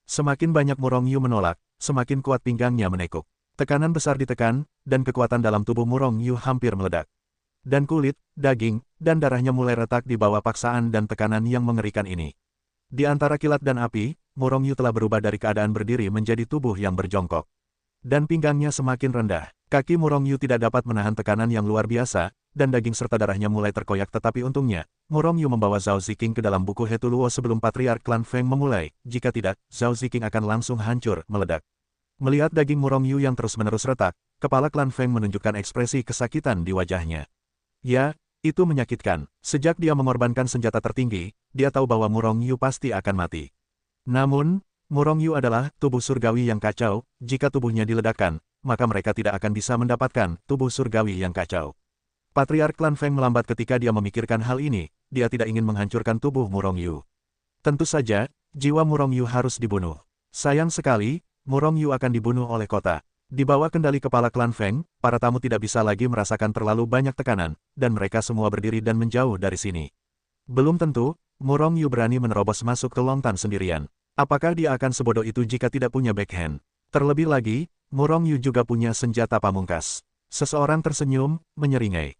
Semakin banyak Murongyu menolak, semakin kuat pinggangnya menekuk. Tekanan besar ditekan, dan kekuatan dalam tubuh Murongyu hampir meledak. Dan kulit, daging, dan darahnya mulai retak di bawah paksaan dan tekanan yang mengerikan ini. Di antara kilat dan api, Murongyu telah berubah dari keadaan berdiri menjadi tubuh yang berjongkok. Dan pinggangnya semakin rendah. Kaki Murongyu tidak dapat menahan tekanan yang luar biasa, dan daging serta darahnya mulai terkoyak, tetapi untungnya, Murongyu membawa Zhao Ziqing ke dalam buku Hetuluo sebelum Patriark klan Feng memulai. Jika tidak, Zhao Ziqing akan langsung hancur, meledak. Melihat daging Murongyu yang terus-menerus retak, kepala klan Feng menunjukkan ekspresi kesakitan di wajahnya. Ya, itu menyakitkan. Sejak dia mengorbankan senjata tertinggi, dia tahu bahwa Murongyu pasti akan mati. Namun, Murongyu adalah tubuh surgawi yang kacau. Jika tubuhnya diledakkan, maka mereka tidak akan bisa mendapatkan tubuh surgawi yang kacau. Patriark klan Feng melambat ketika dia memikirkan hal ini. Dia tidak ingin menghancurkan tubuh Murongyu. Tentu saja, jiwa Murongyu harus dibunuh. Sayang sekali, Murongyu akan dibunuh oleh kota. Di bawah kendali kepala klan Feng, para tamu tidak bisa lagi merasakan terlalu banyak tekanan, dan mereka semua berdiri dan menjauh dari sini. Belum tentu, Murong Yu berani menerobos masuk ke Long Tan sendirian. Apakah dia akan sebodoh itu jika tidak punya backhand? Terlebih lagi, Murong Yu juga punya senjata pamungkas. Seseorang tersenyum, menyeringai.